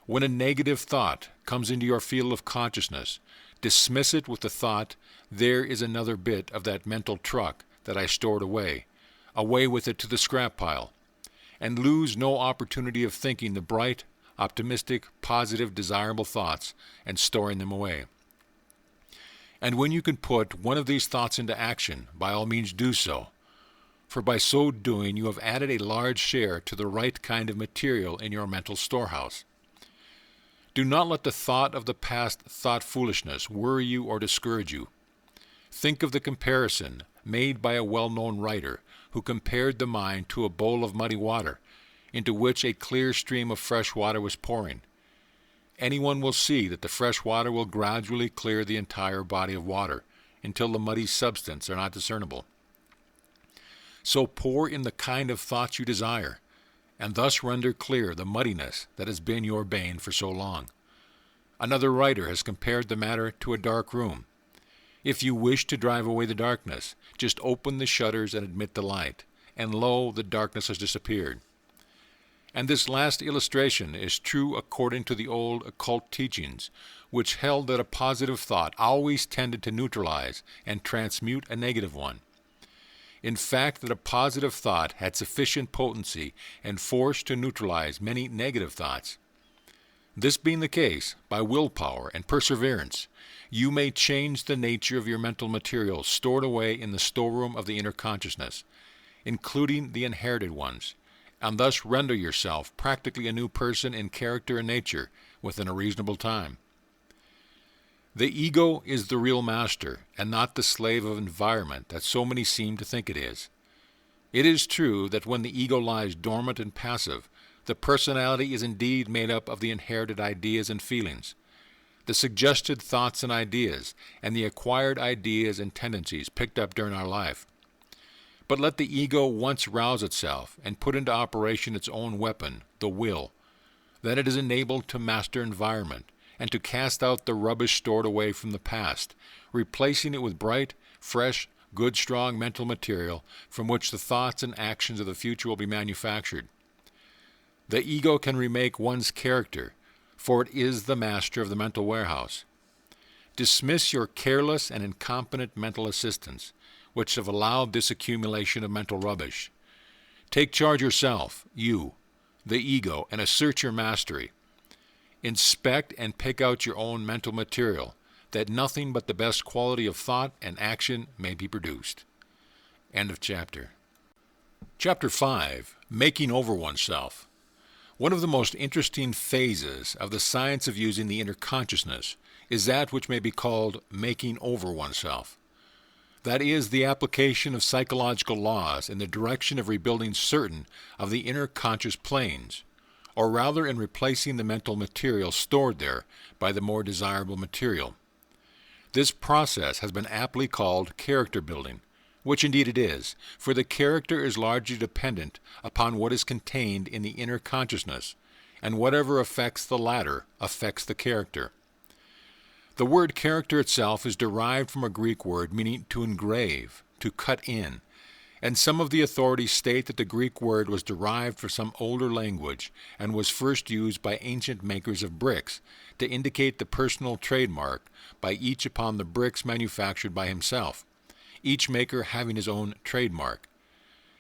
When a negative thought comes into your field of consciousness, dismiss it with the thought, "There is another bit of that mental truck that I stored away with it to the scrap pile," and lose no opportunity of thinking the bright, optimistic, positive, desirable thoughts and storing them away. And when you can put one of these thoughts into action, by all means do so, for by so doing you have added a large share to the right kind of material in your mental storehouse. Do not let the thought of the past thought foolishness worry you or discourage you. Think of the comparison made by a well-known writer who compared the mind to a bowl of muddy water, into which a clear stream of fresh water was pouring. Anyone will see that the fresh water will gradually clear the entire body of water, until the muddy substance are not discernible. So pour in the kind of thoughts you desire, and thus render clear the muddiness that has been your bane for so long. Another writer has compared the matter to a dark room. If you wish to drive away the darkness, just open the shutters and admit the light, and lo, the darkness has disappeared. And this last illustration is true according to the old occult teachings, which held that a positive thought always tended to neutralize and transmute a negative one. In fact, that a positive thought had sufficient potency and force to neutralize many negative thoughts. This being the case, by willpower and perseverance, you may change the nature of your mental material stored away in the storeroom of the inner consciousness, including the inherited ones, and thus render yourself practically a new person in character and nature within a reasonable time. The ego is the real master, and not the slave of environment that so many seem to think it is. It is true that when the ego lies dormant and passive, the personality is indeed made up of the inherited ideas and feelings, the suggested thoughts and ideas, and the acquired ideas and tendencies picked up during our life. But let the ego once rouse itself and put into operation its own weapon, the will, then it is enabled to master environment, and to cast out the rubbish stored away from the past, replacing it with bright, fresh, good, strong mental material from which the thoughts and actions of the future will be manufactured. The ego can remake one's character, for it is the master of the mental warehouse. Dismiss your careless and incompetent mental assistants, which have allowed this accumulation of mental rubbish. Take charge yourself, you, the ego, and assert your mastery. Inspect and pick out your own mental material, that nothing but the best quality of thought and action may be produced. End of chapter. Chapter 5. Making over oneself. One of the most interesting phases of the science of using the inner consciousness is that which may be called making over oneself. That is, the application of psychological laws in the direction of rebuilding certain of the inner conscious planes, or rather in replacing the mental material stored there by the more desirable material. This process has been aptly called character building, which indeed it is, for the character is largely dependent upon what is contained in the inner consciousness, and whatever affects the latter affects the character. The word character itself is derived from a Greek word meaning to engrave, to cut in, and some of the authorities state that the Greek word was derived from some older language and was first used by ancient makers of bricks to indicate the personal trademark by each upon the bricks manufactured by himself, each maker having his own trademark.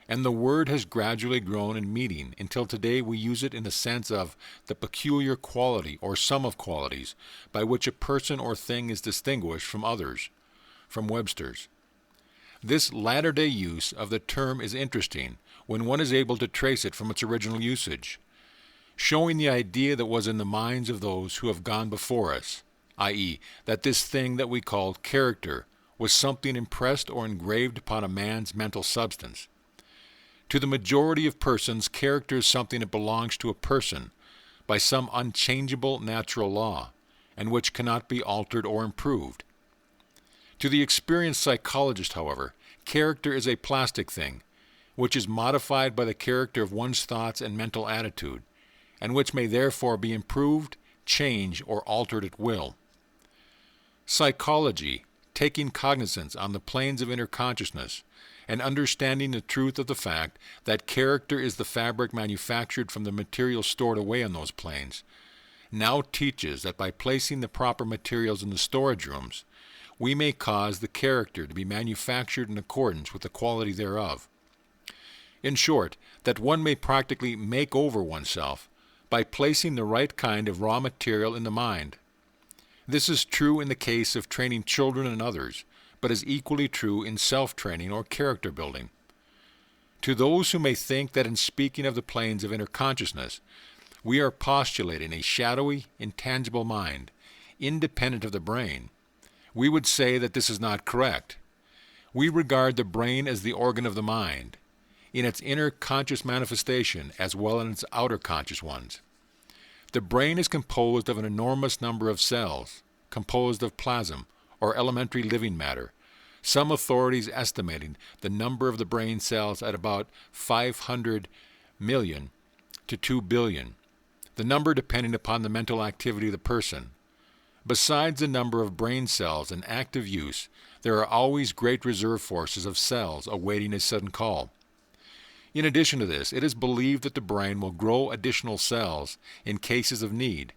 And the word has gradually grown in meaning until today we use it in the sense of the peculiar quality or sum of qualities by which a person or thing is distinguished from others, from Webster's. This latter-day use of the term is interesting when one is able to trace it from its original usage, showing the idea that was in the minds of those who have gone before us, i.e., that this thing that we call character was something impressed or engraved upon a man's mental substance. To the majority of persons, character is something that belongs to a person by some unchangeable natural law, and which cannot be altered or improved. To the experienced psychologist, however, character is a plastic thing, which is modified by the character of one's thoughts and mental attitude, and which may therefore be improved, changed, or altered at will. Psychology, taking cognizance on the planes of inner consciousness, and understanding the truth of the fact that character is the fabric manufactured from the material stored away on those planes, now teaches that by placing the proper materials in the storage rooms, we may cause the character to be manufactured in accordance with the quality thereof. In short, that one may practically make over oneself by placing the right kind of raw material in the mind. This is true in the case of training children and others, but is equally true in self-training or character building. To those who may think that in speaking of the planes of inner consciousness, we are postulating a shadowy, intangible mind, independent of the brain, we would say that this is not correct. We regard the brain as the organ of the mind, in its inner conscious manifestation as well as in its outer conscious ones. The brain is composed of an enormous number of cells, composed of plasm, or elementary living matter, some authorities estimating the number of the brain cells at about 500 million to 2 billion, the number depending upon the mental activity of the person. Besides the number of brain cells in active use, there are always great reserve forces of cells awaiting a sudden call. In addition to this, it is believed that the brain will grow additional cells in cases of need,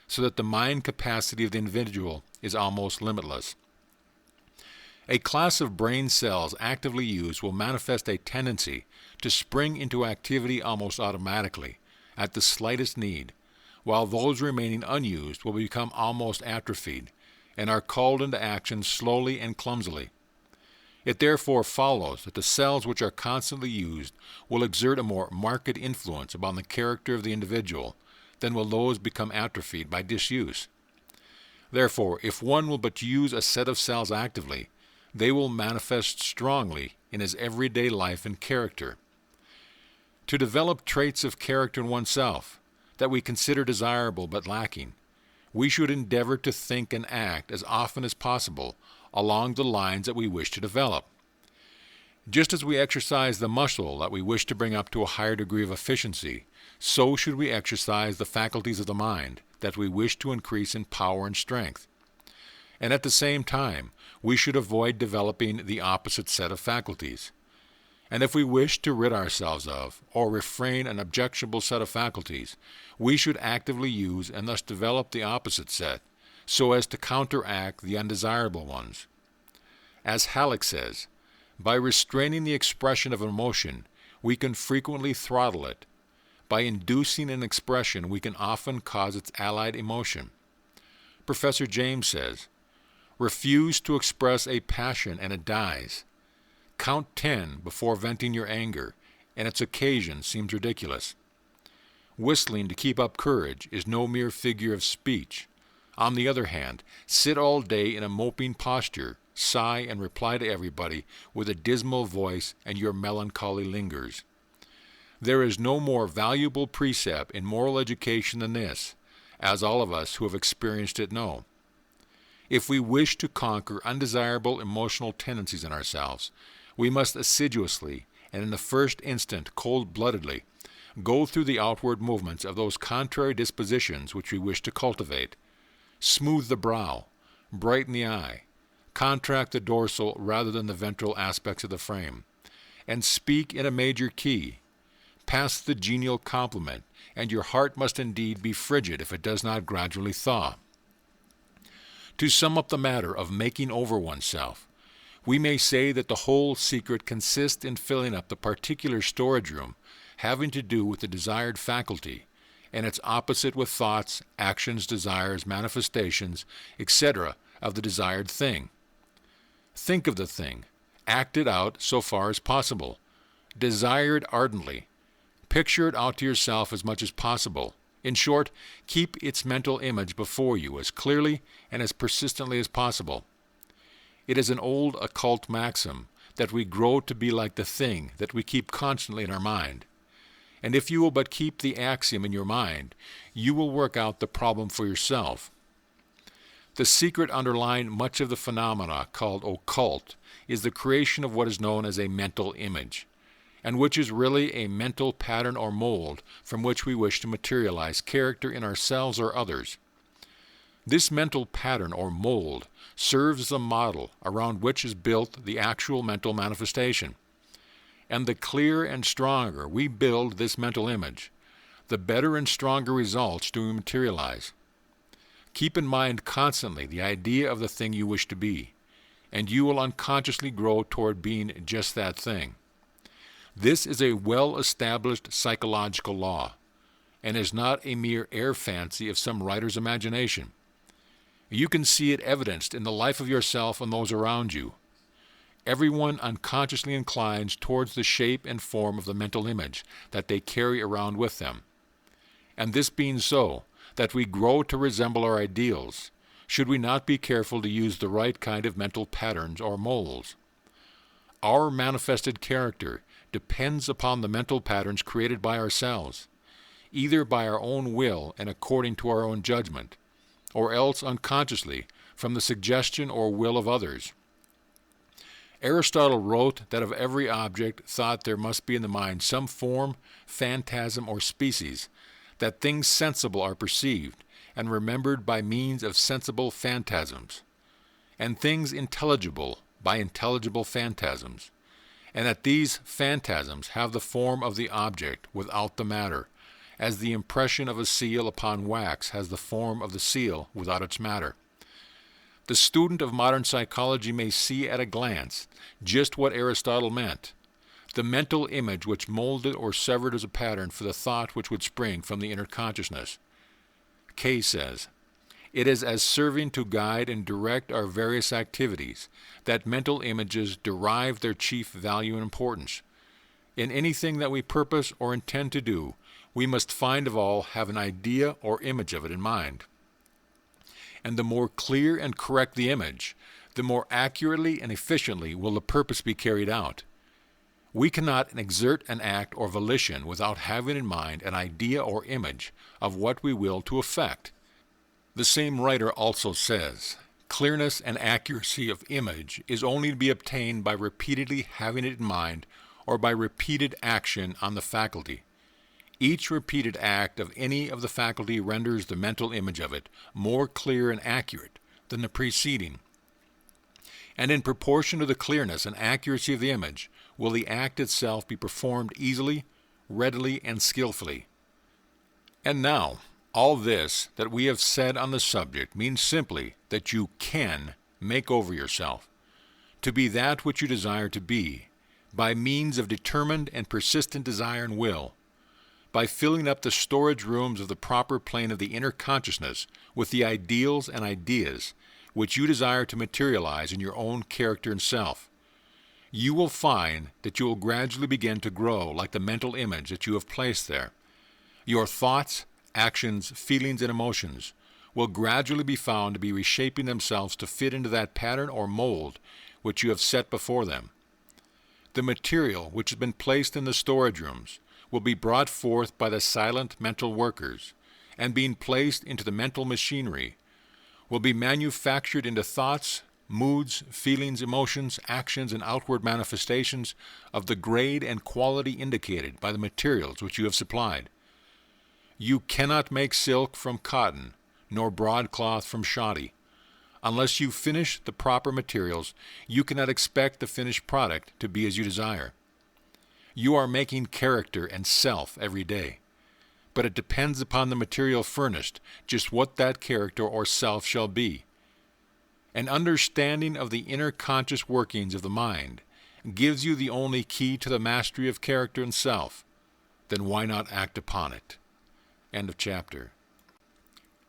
so that the mind capacity of the individual is almost limitless. A class of brain cells actively used will manifest a tendency to spring into activity almost automatically, at the slightest need, while those remaining unused will become almost atrophied, and are called into action slowly and clumsily. It therefore follows that the cells which are constantly used will exert a more marked influence upon the character of the individual than will those become atrophied by disuse. Therefore, if one will but use a set of cells actively, they will manifest strongly in his everyday life and character. To develop traits of character in oneself that we consider desirable but lacking, we should endeavor to think and act as often as possible along the lines that we wish to develop. Just as we exercise the muscle that we wish to bring up to a higher degree of efficiency, so should we exercise the faculties of the mind that we wish to increase in power and strength. And at the same time, we should avoid developing the opposite set of faculties. And if we wish to rid ourselves of, or refrain an objectionable set of faculties, we should actively use and thus develop the opposite set, so as to counteract the undesirable ones. As Halleck says, by restraining the expression of emotion, we can frequently throttle it. By inducing an expression, we can often cause its allied emotion. Professor James says, refuse to express a passion and it dies. Count 10 before venting your anger, and its occasion seems ridiculous. Whistling to keep up courage is no mere figure of speech. On the other hand, sit all day in a moping posture, sigh and reply to everybody with a dismal voice, and your melancholy lingers. There is no more valuable precept in moral education than this, as all of us who have experienced it know. If we wish to conquer undesirable emotional tendencies in ourselves, we must assiduously, and in the first instant cold-bloodedly, go through the outward movements of those contrary dispositions which we wish to cultivate. Smooth the brow, brighten the eye, contract the dorsal rather than the ventral aspects of the frame, and speak in a major key. Pass the genial compliment, and your heart must indeed be frigid if it does not gradually thaw. To sum up the matter of making over oneself, we may say that the whole secret consists in filling up the particular storage room having to do with the desired faculty, and its opposite with thoughts, actions, desires, manifestations, etc. of the desired thing. Think of the thing, act it out so far as possible, desire it ardently, picture it out to yourself as much as possible. In short, keep its mental image before you as clearly and as persistently as possible. It is an old occult maxim that we grow to be like the thing that we keep constantly in our mind. And if you will but keep the axiom in your mind, you will work out the problem for yourself. The secret underlying much of the phenomena called occult is the creation of what is known as a mental image, and which is really a mental pattern or mold from which we wish to materialize character in ourselves or others. This mental pattern or mold serves as a model around which is built the actual mental manifestation. And the clearer and stronger we build this mental image, the better and stronger results do we materialize. Keep in mind constantly the idea of the thing you wish to be, and you will unconsciously grow toward being just that thing. This is a well-established psychological law, and is not a mere air fancy of some writer's imagination. You can see it evidenced in the life of yourself and those around you. Everyone unconsciously inclines towards the shape and form of the mental image that they carry around with them. And this being so, that we grow to resemble our ideals, should we not be careful to use the right kind of mental patterns or molds? Our manifested character depends upon the mental patterns created by ourselves, either by our own will and according to our own judgment, or else unconsciously from the suggestion or will of others. Aristotle wrote that of every object thought there must be in the mind some form, phantasm, or species, that things sensible are perceived and remembered by means of sensible phantasms, and things intelligible by intelligible phantasms, and that these phantasms have the form of the object without the matter, as the impression of a seal upon wax has the form of the seal without its matter. The student of modern psychology may see at a glance just what Aristotle meant, the mental image which molded or severed as a pattern for the thought which would spring from the inner consciousness. Kay says, "It is as serving to guide and direct our various activities that mental images derive their chief value and importance. In anything that we purpose or intend to do, we must find of all have an idea or image of it in mind. And the more clear and correct the image, the more accurately and efficiently will the purpose be carried out. We cannot exert an act or volition without having in mind an idea or image of what we will to effect." The same writer also says, "Clearness and accuracy of image is only to be obtained by repeatedly having it in mind or by repeated action on the faculty. Each repeated act of any of the faculty renders the mental image of it more clear and accurate than the preceding. And in proportion to the clearness and accuracy of the image, will the act itself be performed easily, readily, and skillfully. And now, all this that we have said on the subject means simply that you can make over yourself to be that which you desire to be by means of determined and persistent desire and will, by filling up the storage rooms of the proper plane of the inner consciousness with the ideals and ideas which you desire to materialize in your own character and self. You will find that you will gradually begin to grow like the mental image that you have placed there. Your thoughts, actions, feelings, and emotions will gradually be found to be reshaping themselves to fit into that pattern or mold which you have set before them. The material which has been placed in the storage rooms will be brought forth by the silent mental workers, and being placed into the mental machinery, will be manufactured into thoughts, moods, feelings, emotions, actions, and outward manifestations of the grade and quality indicated by the materials which you have supplied. You cannot make silk from cotton, nor broadcloth from shoddy. Unless you finish the proper materials, you cannot expect the finished product to be as you desire. You are making character and self every day, but it depends upon the material furnished just what that character or self shall be. An understanding of the inner conscious workings of the mind gives you the only key to the mastery of character and self. Then why not act upon it? End of chapter.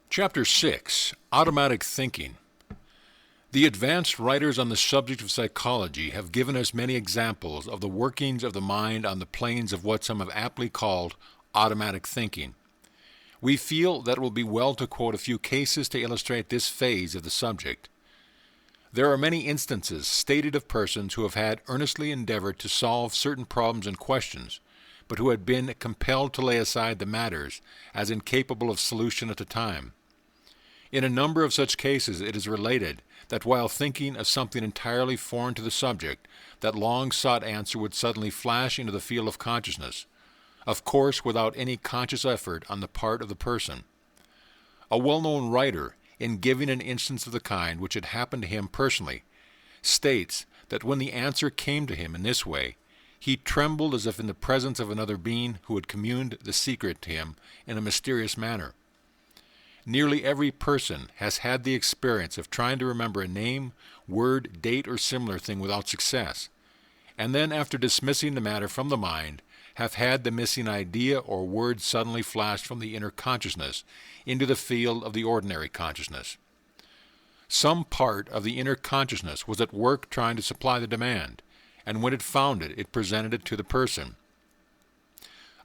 Chapter 6. Automatic Thinking. The advanced writers on the subject of psychology have given us many examples of the workings of the mind on the planes of what some have aptly called automatic thinking. We feel that it will be well to quote a few cases to illustrate this phase of the subject. There are many instances stated of persons who have had earnestly endeavored to solve certain problems and questions, but who had been compelled to lay aside the matters as incapable of solution at the time. In a number of such cases it is related that while thinking of something entirely foreign to the subject, that long-sought answer would suddenly flash into the field of consciousness, of course without any conscious effort on the part of the person. A well-known writer, in giving an instance of the kind which had happened to him personally, states that when the answer came to him in this way, he trembled as if in the presence of another being who had communed the secret to him in a mysterious manner. Nearly every person has had the experience of trying to remember a name, word, date, or similar thing without success, and then after dismissing the matter from the mind, have had the missing idea or word suddenly flashed from the inner consciousness into the field of the ordinary consciousness. Some part of the inner consciousness was at work trying to supply the demand, and when it found it, it presented it to the person.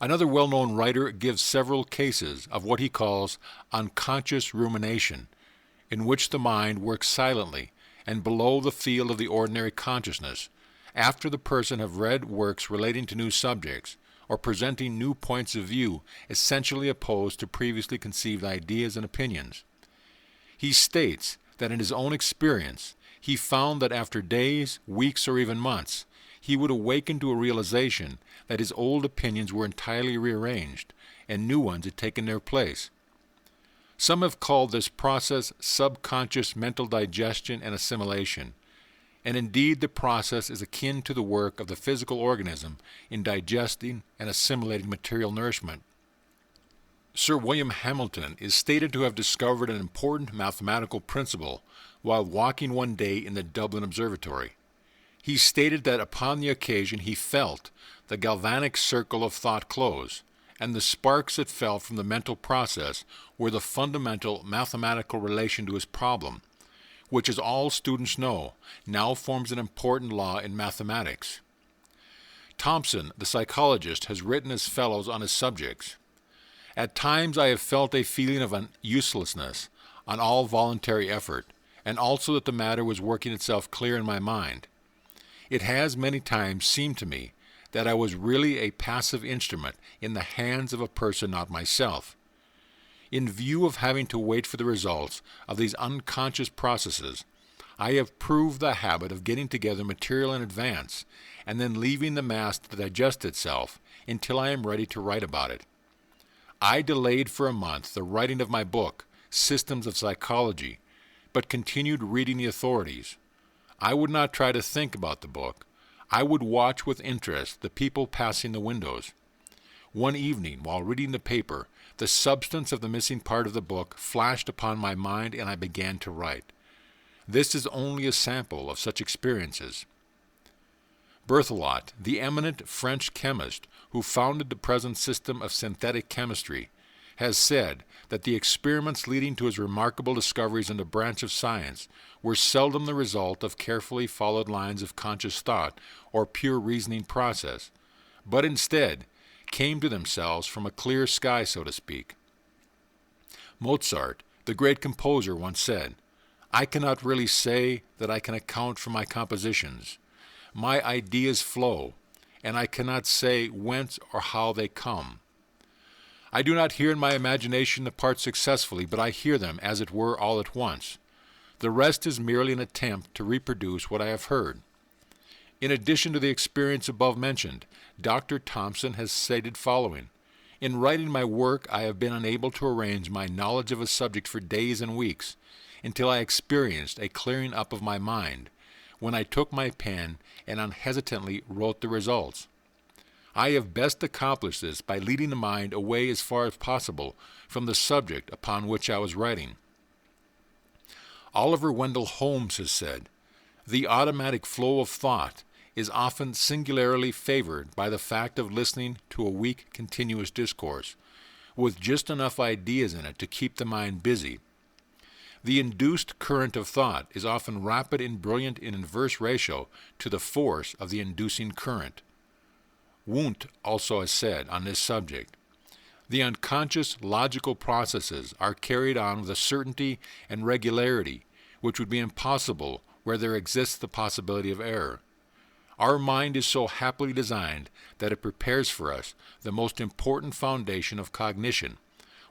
Another well-known writer gives several cases of what he calls unconscious rumination, in which the mind works silently and below the field of the ordinary consciousness, after the person have read works relating to new subjects, or presenting new points of view essentially opposed to previously conceived ideas and opinions. He states that in his own experience, he found that after days, weeks, or even months, he would awaken to a realization that his old opinions were entirely rearranged, and new ones had taken their place. Some have called this process subconscious mental digestion and assimilation, and indeed the process is akin to the work of the physical organism in digesting and assimilating material nourishment. Sir William Hamilton is stated to have discovered an important mathematical principle while walking one day in the Dublin Observatory. He stated that upon the occasion he felt the galvanic circle of thought close, and the sparks that fell from the mental process were the fundamental mathematical relation to his problem, which, as all students know, now forms an important law in mathematics. Thompson, the psychologist, has written as follows on his subjects. At times I have felt a feeling of uselessness on all voluntary effort, and also that the matter was working itself clear in my mind. It has many times seemed to me that I was really a passive instrument in the hands of a person not myself. In view of having to wait for the results of these unconscious processes, I have proved the habit of getting together material in advance and then leaving the mass to digest itself until I am ready to write about it. I delayed for a month the writing of my book, Systems of Psychology, but continued reading the authorities. I would not try to think about the book. I would watch with interest the people passing the windows. One evening, while reading the paper, the substance of the missing part of the book flashed upon my mind and I began to write. This is only a sample of such experiences. Berthelot, the eminent French chemist who founded the present system of synthetic chemistry, has said that the experiments leading to his remarkable discoveries in the branch of science were seldom the result of carefully followed lines of conscious thought or pure reasoning process, but instead came to themselves from a clear sky, so to speak. Mozart, the great composer, once said, "I cannot really say that I can account for my compositions. My ideas flow, and I cannot say whence or how they come. I do not hear in my imagination the parts successfully, but I hear them, as it were, all at once. The rest is merely an attempt to reproduce what I have heard." In addition to the experience above mentioned, Dr. Thompson has stated following: "In writing my work, I have been unable to arrange my knowledge of a subject for days and weeks, until I experienced a clearing up of my mind, when I took my pen and unhesitatingly wrote the results. I have best accomplished this by leading the mind away as far as possible from the subject upon which I was writing." Oliver Wendell Holmes has said, "The automatic flow of thought is often singularly favored by the fact of listening to a weak, continuous discourse, with just enough ideas in it to keep the mind busy. The induced current of thought is often rapid and brilliant in inverse ratio to the force of the inducing current." Wundt also has said on this subject, "The unconscious logical processes are carried on with a certainty and regularity which would be impossible where there exists the possibility of error. Our mind is so happily designed that it prepares for us the most important foundation of cognition,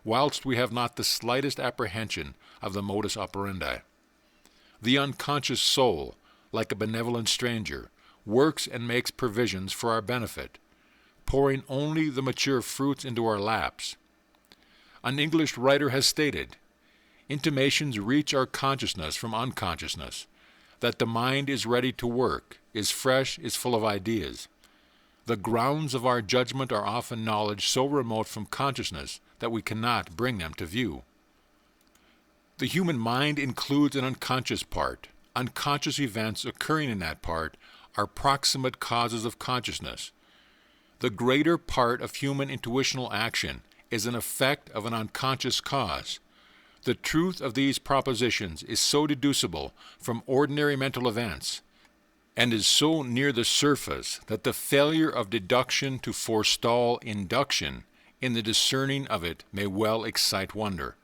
whilst we have not the slightest apprehension of the modus operandi. The unconscious soul, like a benevolent stranger, works and makes provisions for our benefit, pouring only the mature fruits into our laps. An English writer has stated, "Intimations reach our consciousness from unconsciousness, that the mind is ready to work, is fresh, is full of ideas. The grounds of our judgment are often knowledge so remote from consciousness that we cannot bring them to view." The human mind includes an unconscious part. Unconscious events occurring in that part are proximate causes of consciousness. The greater part of human intuitional action is an effect of an unconscious cause. The truth of these propositions is so deducible from ordinary mental events, and is so near the surface that the failure of deduction to forestall induction in the discerning of it may well excite wonder.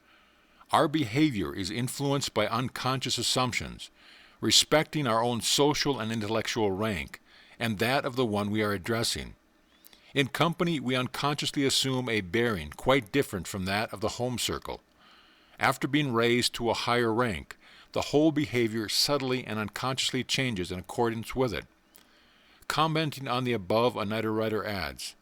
Our behavior is influenced by unconscious assumptions, respecting our own social and intellectual rank, and that of the one we are addressing. In company, we unconsciously assume a bearing quite different from that of the home circle. After being raised to a higher rank, the whole behavior subtly and unconsciously changes in accordance with it. Commenting on the above, another writer adds,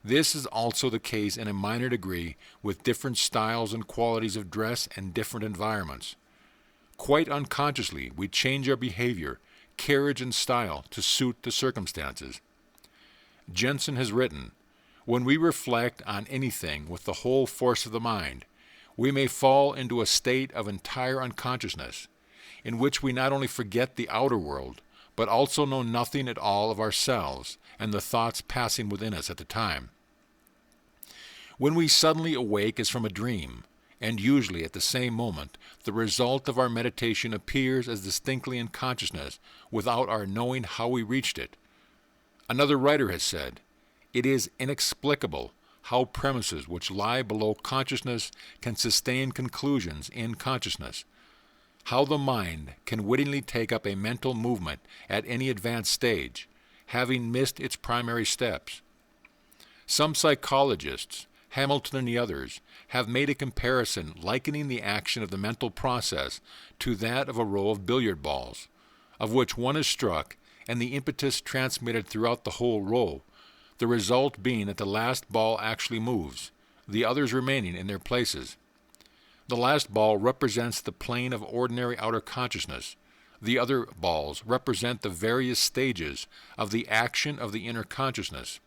"This is also the case in a minor degree with different styles and qualities of dress and different environments. Quite unconsciously, we change our behavior, carriage, and style to suit the circumstances." Jensen has written, "When we reflect on anything with the whole force of the mind, we may fall into a state of entire unconsciousness, in which we not only forget the outer world, but also know nothing at all of ourselves and the thoughts passing within us at the time. When we suddenly awake as from a dream, and usually at the same moment, the result of our meditation appears as distinctly in consciousness without our knowing how we reached it." Another writer has said, "It is inexplicable how premises which lie below consciousness can sustain conclusions in consciousness, how the mind can wittingly take up a mental movement at any advanced stage, having missed its primary steps. Some psychologists, Hamilton and the others, have made a comparison likening the action of the mental process to that of a row of billiard balls, of which one is struck and the impetus transmitted throughout the whole row, the result being that the last ball actually moves, the others remaining in their places. The last ball represents the plane of ordinary outer consciousness. The other balls represent the various stages of the action of the inner consciousness.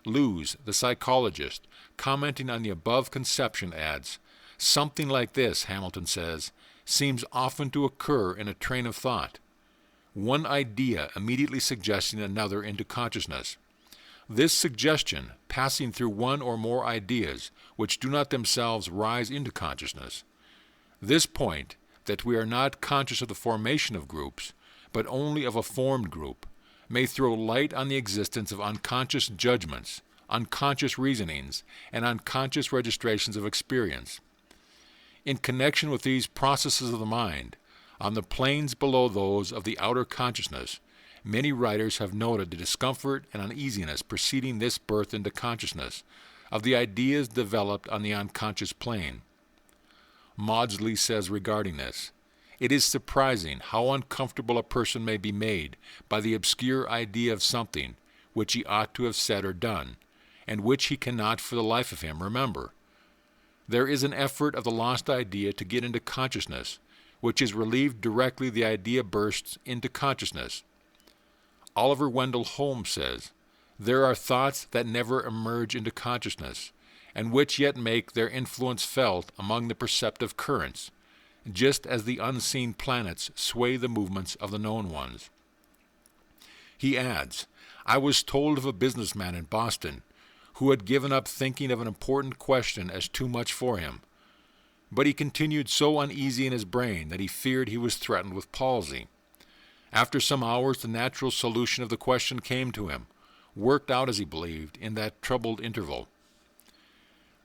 Lewes, the psychologist, commenting on the above conception, adds, "Something like this," Hamilton says, "seems often to occur in a train of thought, one idea immediately suggesting another into consciousness. This suggestion passing through one or more ideas which do not themselves rise into consciousness. This point, that we are not conscious of the formation of groups, but only of a formed group, may throw light on the existence of unconscious judgments, unconscious reasonings, and unconscious registrations of experience. In connection with these processes of the mind, on the planes below those of the outer consciousness, many writers have noted the discomfort and uneasiness preceding this birth into consciousness of the ideas developed on the unconscious plane. Maudsley says regarding this, "It is surprising how uncomfortable a person may be made by the obscure idea of something which he ought to have said or done, and which he cannot for the life of him remember. There is an effort of the lost idea to get into consciousness, which is relieved directly the idea bursts into consciousness." Oliver Wendell Holmes says, "There are thoughts that never emerge into consciousness, and which yet make their influence felt among the perceptive currents, just as the unseen planets sway the movements of the known ones." He adds, "I was told of a businessman in Boston who had given up thinking of an important question as too much for him, but he continued so uneasy in his brain that he feared he was threatened with palsy. After some hours the natural solution of the question came to him, worked out as he believed in that troubled interval."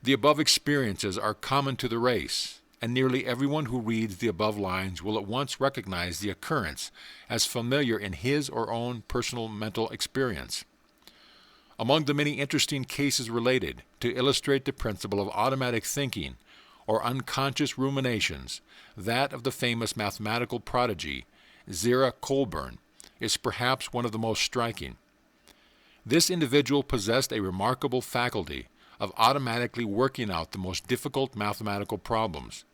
The above experiences are common to the race, and nearly everyone who reads the above lines will at once recognize the occurrence as familiar in his or own personal mental experience. Among the many interesting cases related to illustrate the principle of automatic thinking or unconscious ruminations, that of the famous mathematical prodigy Zerah Colburn is perhaps one of the most striking. This individual possessed a remarkable faculty of automatically working out the most difficult mathematical problems.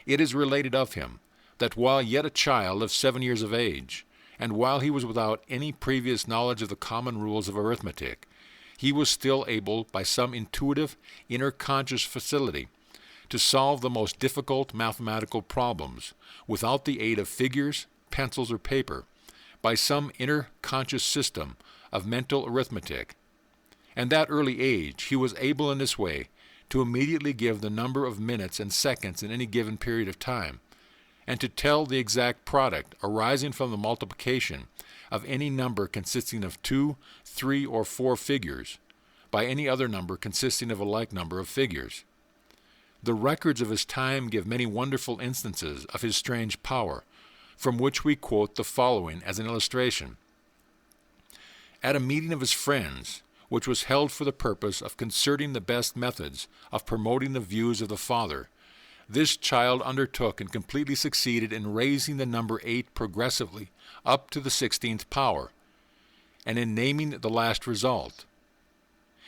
It is related of him that while yet a child of 7 years of age, and while he was without any previous knowledge of the common rules of arithmetic, he was still able, by some intuitive, inner conscious facility, to solve the most difficult mathematical problems without the aid of figures, pencils, or paper, by some inner conscious system of mental arithmetic. At that early age, he was able in this way to immediately give the number of minutes and seconds in any given period of time, and to tell the exact product arising from the multiplication of any number consisting of 2, 3, or 4 figures by any other number consisting of a like number of figures. The records of his time give many wonderful instances of his strange power, from which we quote the following as an illustration. At a meeting of his friends, which was held for the purpose of concerting the best methods of promoting the views of the father, this child undertook and completely succeeded in raising the number 8 progressively up to the 16th power, and in naming the last result.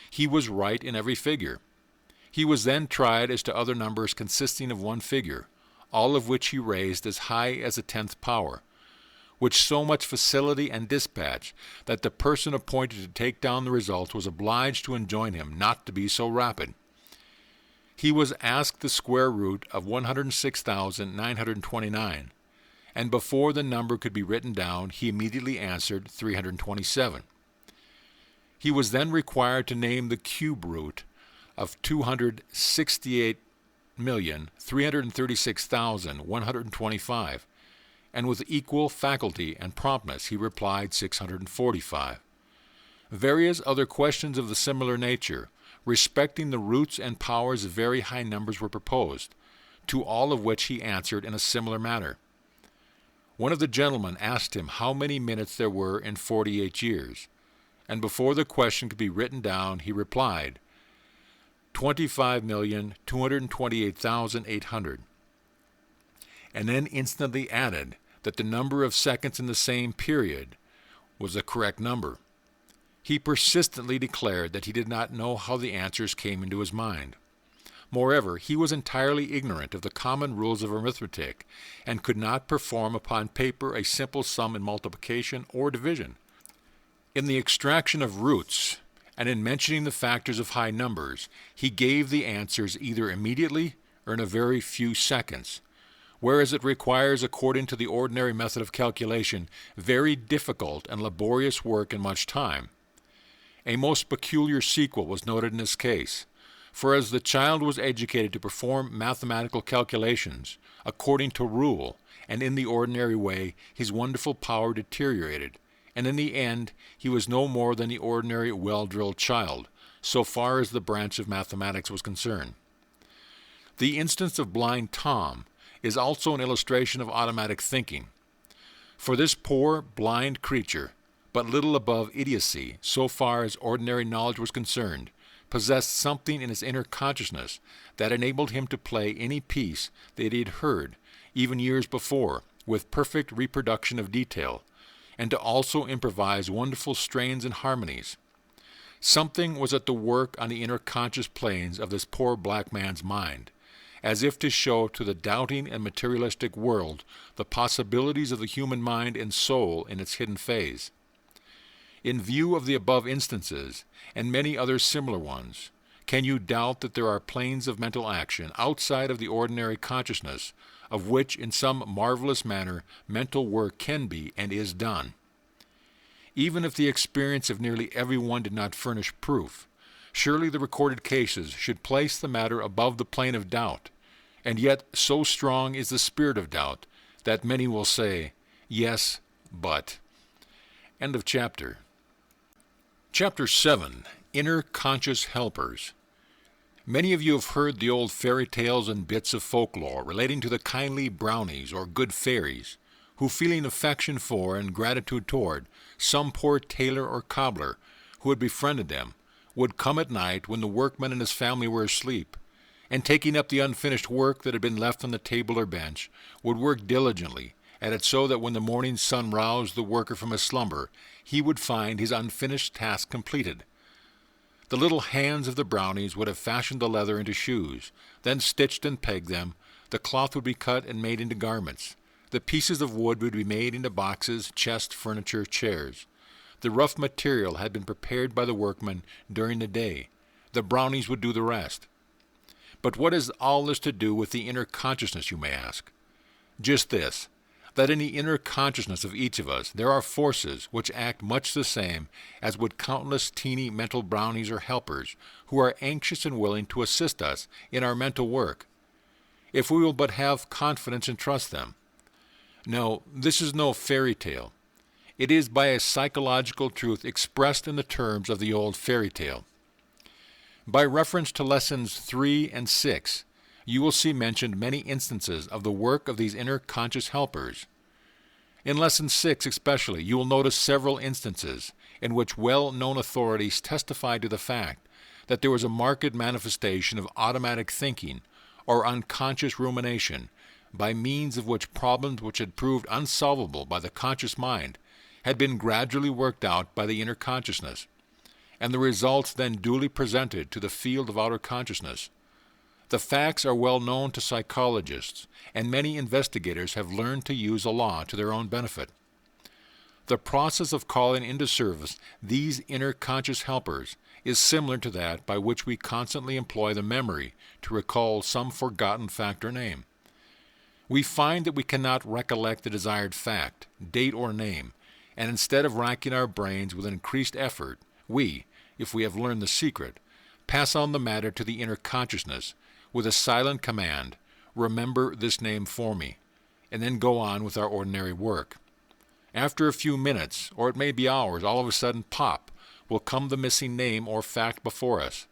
He was right in every figure. He was then tried as to other numbers consisting of one figure, all of which he raised as high as the 10th power, with so much facility and dispatch that the person appointed to take down the result was obliged to enjoin him not to be so rapid. He was asked the square root of 106,929, and before the number could be written down, he immediately answered 327. He was then required to name the cube root of 268,336,125, and with equal faculty and promptness he replied 645. Various other questions of the similar nature, respecting the roots and powers of very high numbers, were proposed, to all of which he answered in a similar manner. One of the gentlemen asked him how many minutes there were in 48 years, and before the question could be written down, he replied, 25,228,800, and then instantly added that the number of seconds in the same period was the correct number. He persistently declared that he did not know how the answers came into his mind. Moreover, he was entirely ignorant of the common rules of arithmetic, and could not perform upon paper a simple sum in multiplication or division. In the extraction of roots, and in mentioning the factors of high numbers, he gave the answers either immediately or in a very few seconds, whereas it requires, according to the ordinary method of calculation, very difficult and laborious work and much time. A most peculiar sequel was noted in this case, for as the child was educated to perform mathematical calculations according to rule and in the ordinary way, his wonderful power deteriorated, and in the end he was no more than the ordinary well-drilled child, so far as the branch of mathematics was concerned. The instance of blind Tom is also an illustration of automatic thinking. For this poor, blind creature, but little above idiocy, so far as ordinary knowledge was concerned, possessed something in his inner consciousness that enabled him to play any piece that he had heard, even years before, with perfect reproduction of detail, and to also improvise wonderful strains and harmonies. Something was at the work on the inner conscious planes of this poor black man's mind, as if to show to the doubting and materialistic world the possibilities of the human mind and soul in its hidden phase. In view of the above instances, and many other similar ones, can you doubt that there are planes of mental action outside of the ordinary consciousness, of which in some marvelous manner mental work can be and is done? Even if the experience of nearly everyone did not furnish proof, surely the recorded cases should place the matter above the plane of doubt, and yet so strong is the spirit of doubt that many will say, yes, but. End of chapter. Chapter 7. Inner Conscious Helpers. Many of you have heard the old fairy tales and bits of folklore relating to the kindly brownies or good fairies, who, feeling affection for and gratitude toward some poor tailor or cobbler who had befriended them, would come at night when the workman and his family were asleep, and taking up the unfinished work that had been left on the table or bench, would work diligently at it so that when the morning sun roused the worker from his slumber, he would find his unfinished task completed. The little hands of the brownies would have fashioned the leather into shoes, then stitched and pegged them. The cloth would be cut and made into garments. The pieces of wood would be made into boxes, chests, furniture, chairs. The rough material had been prepared by the workmen during the day. The brownies would do the rest. But what has all this to do with the inner consciousness, you may ask? Just this, that in the inner consciousness of each of us there are forces which act much the same as would countless teeny mental brownies or helpers who are anxious and willing to assist us in our mental work, if we will but have confidence and trust them. No, this is no fairy tale. It is by a psychological truth expressed in the terms of the old fairy tale. By reference to lessons 3 and 6, you will see mentioned many instances of the work of these inner conscious helpers. In Lesson 6 especially, you will notice several instances in which well-known authorities testified to the fact that there was a marked manifestation of automatic thinking or unconscious rumination, by means of which problems which had proved unsolvable by the conscious mind had been gradually worked out by the inner consciousness, and the results then duly presented to the field of outer consciousness. The facts are well known to psychologists, and many investigators have learned to use the law to their own benefit. The process of calling into service these inner conscious helpers is similar to that by which we constantly employ the memory to recall some forgotten fact or name. We find that we cannot recollect the desired fact, date, or name, and instead of racking our brains with increased effort, we, if we have learned the secret, pass on the matter to the inner consciousness with a silent command, "Remember this name for me," and then go on with our ordinary work. After a few minutes, or it may be hours, all of a sudden, pop, will come the missing name or fact before us,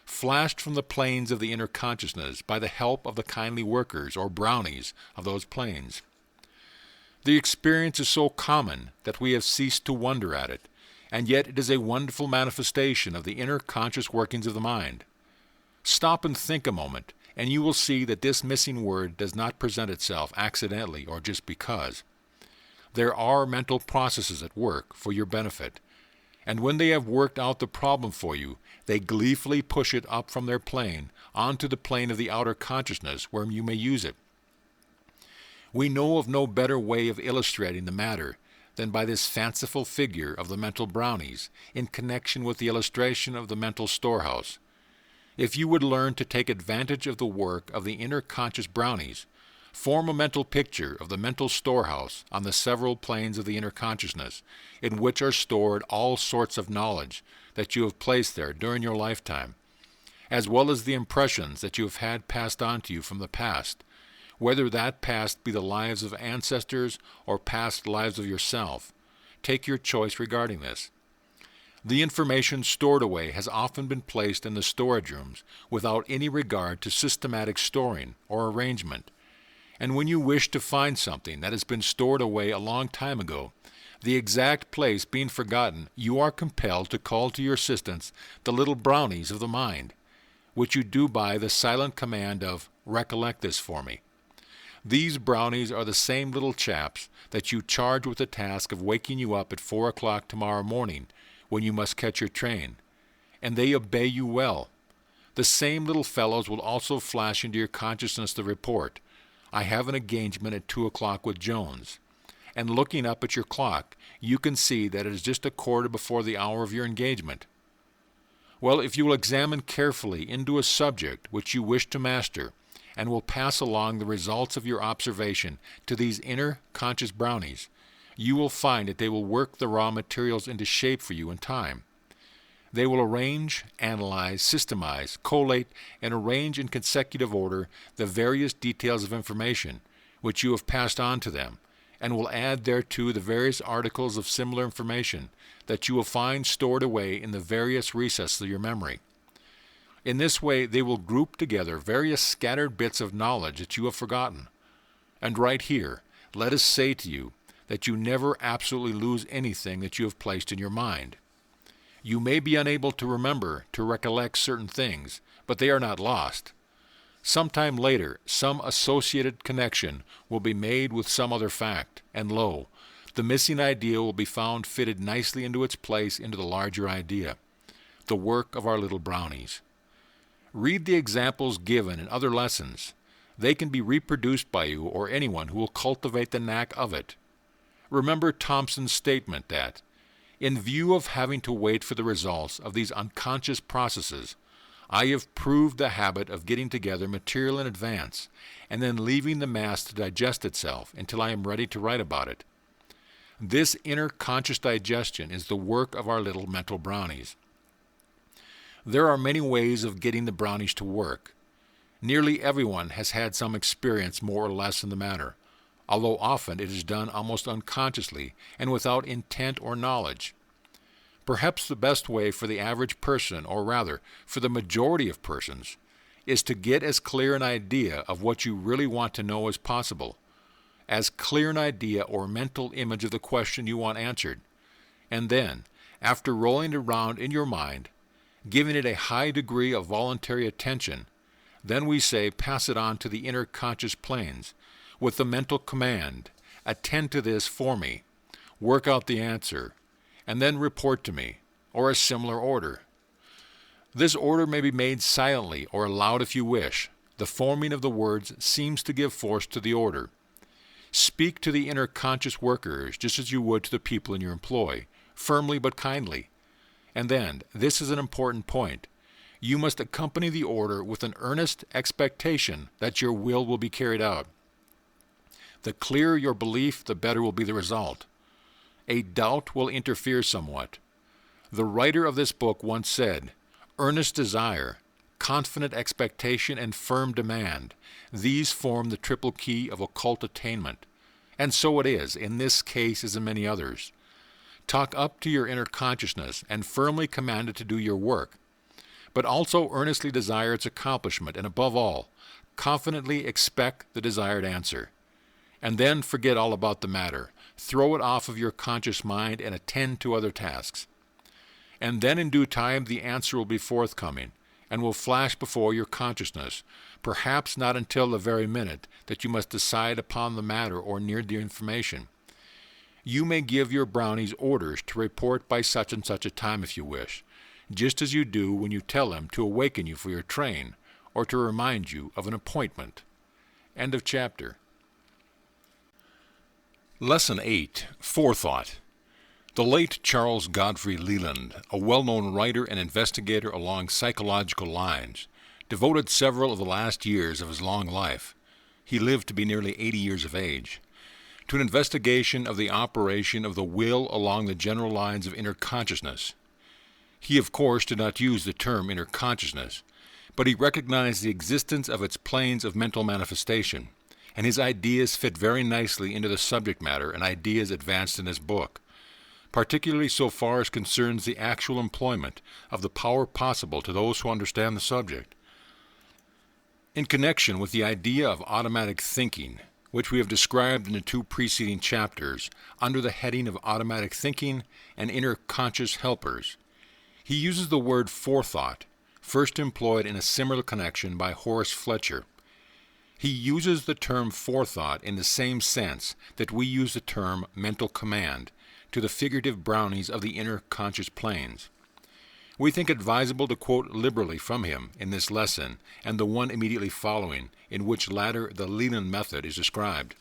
flashed from the planes of the inner consciousness by the help of the kindly workers or brownies of those planes. The experience is so common that we have ceased to wonder at it, and yet it is a wonderful manifestation of the inner conscious workings of the mind. Stop and think a moment, and you will see that this missing word does not present itself accidentally or just because. There are mental processes at work for your benefit, And when they have worked out the problem for you, they gleefully push it up from their plane onto the plane of the outer consciousness where you may use it. We know of no better way of illustrating the matter than by this fanciful figure of the mental brownies in connection with the illustration of the mental storehouse. If you would learn to take advantage of the work of the inner conscious brownies, form a mental picture of the mental storehouse on the several planes of the inner consciousness, in which are stored all sorts of knowledge that you have placed there during your lifetime, as well as the impressions that you have had passed on to you from the past, whether that past be the lives of ancestors or past lives of yourself. Take your choice regarding this. The information stored away has often been placed in the storage rooms without any regard to systematic storing or arrangement. And when you wish to find something that has been stored away a long time ago, the exact place being forgotten, you are compelled to call to your assistance the little brownies of the mind, which you do by the silent command of, "Recollect this for me." These brownies are the same little chaps that you charge with the task of waking you up at 4 o'clock tomorrow morning when you must catch your train, and they obey you well. The same little fellows will also flash into your consciousness the report, "I have an engagement at 2 o'clock with Jones," and looking up at your clock, you can see that it is just a quarter before the hour of your engagement. Well, if you will examine carefully into a subject which you wish to master, and will pass along the results of your observation to these inner conscious brownies, you will find that they will work the raw materials into shape for you in time. They will arrange, analyze, systemize, collate, and arrange in consecutive order the various details of information which you have passed on to them, and will add thereto the various articles of similar information that you will find stored away in the various recesses of your memory. In this way they will group together various scattered bits of knowledge that you have forgotten. And right here, let us say to you that you never absolutely lose anything that you have placed in your mind. You may be unable to remember, to recollect certain things, but they are not lost. Sometime later, some associated connection will be made with some other fact, and lo, the missing idea will be found fitted nicely into its place into the larger idea, the work of our little brownies. Read the examples given in other lessons. They can be reproduced by you or anyone who will cultivate the knack of it. Remember Thompson's statement that, in view of having to wait for the results of these unconscious processes, I have proved the habit of getting together material in advance and then leaving the mass to digest itself until I am ready to write about it. This inner conscious digestion is the work of our little mental brownies. There are many ways of getting the brownies to work. Nearly everyone has had some experience more or less in the matter, although often it is done almost unconsciously and without intent or knowledge. Perhaps the best way for the average person, or rather, for the majority of persons, is to get as clear an idea of what you really want to know as possible, as clear an idea or mental image of the question you want answered, and then, after rolling it around in your mind, giving it a high degree of voluntary attention, then we say pass it on to the inner conscious planes, with the mental command, "Attend to this for me, work out the answer, and then report to me," or a similar order. This order may be made silently or aloud if you wish. The forming of the words seems to give force to the order. Speak to the inner conscious workers just as you would to the people in your employ, firmly but kindly. And then, this is an important point, you must accompany the order with an earnest expectation that your will be carried out. The clearer your belief, the better will be the result. A doubt will interfere somewhat. The writer of this book once said, "Earnest desire, confident expectation, and firm demand, these form the triple key of occult attainment." And so it is, in this case as in many others. Talk up to your inner consciousness and firmly command it to do your work, but also earnestly desire its accomplishment, and above all, confidently expect the desired answer. And then forget all about the matter. Throw it off of your conscious mind and attend to other tasks. And then in due time the answer will be forthcoming and will flash before your consciousness, perhaps not until the very minute that you must decide upon the matter or near the information. You may give your brownies orders to report by such and such a time if you wish, just as you do when you tell him to awaken you for your train or to remind you of an appointment. End of chapter. Lesson 8. Forethought. The late Charles Godfrey Leland, a well-known writer and investigator along psychological lines, devoted several of the last years of his long life, he lived to be nearly 80 years of age, to an investigation of the operation of the will along the general lines of inner consciousness. He, of course, did not use the term inner consciousness, but he recognized the existence of its planes of mental manifestation, and his ideas fit very nicely into the subject matter and ideas advanced in his book, particularly so far as concerns the actual employment of the power possible to those who understand the subject. In connection with the idea of automatic thinking, which we have described in the 2 preceding chapters under the heading of automatic thinking and inner conscious helpers, he uses the word forethought, first employed in a similar connection by Horace Fletcher. He uses the term forethought in the same sense that we use the term mental command to the figurative brownies of the inner conscious planes. We think it advisable to quote liberally from him in this lesson and the one immediately following, in which latter the Leland method is described.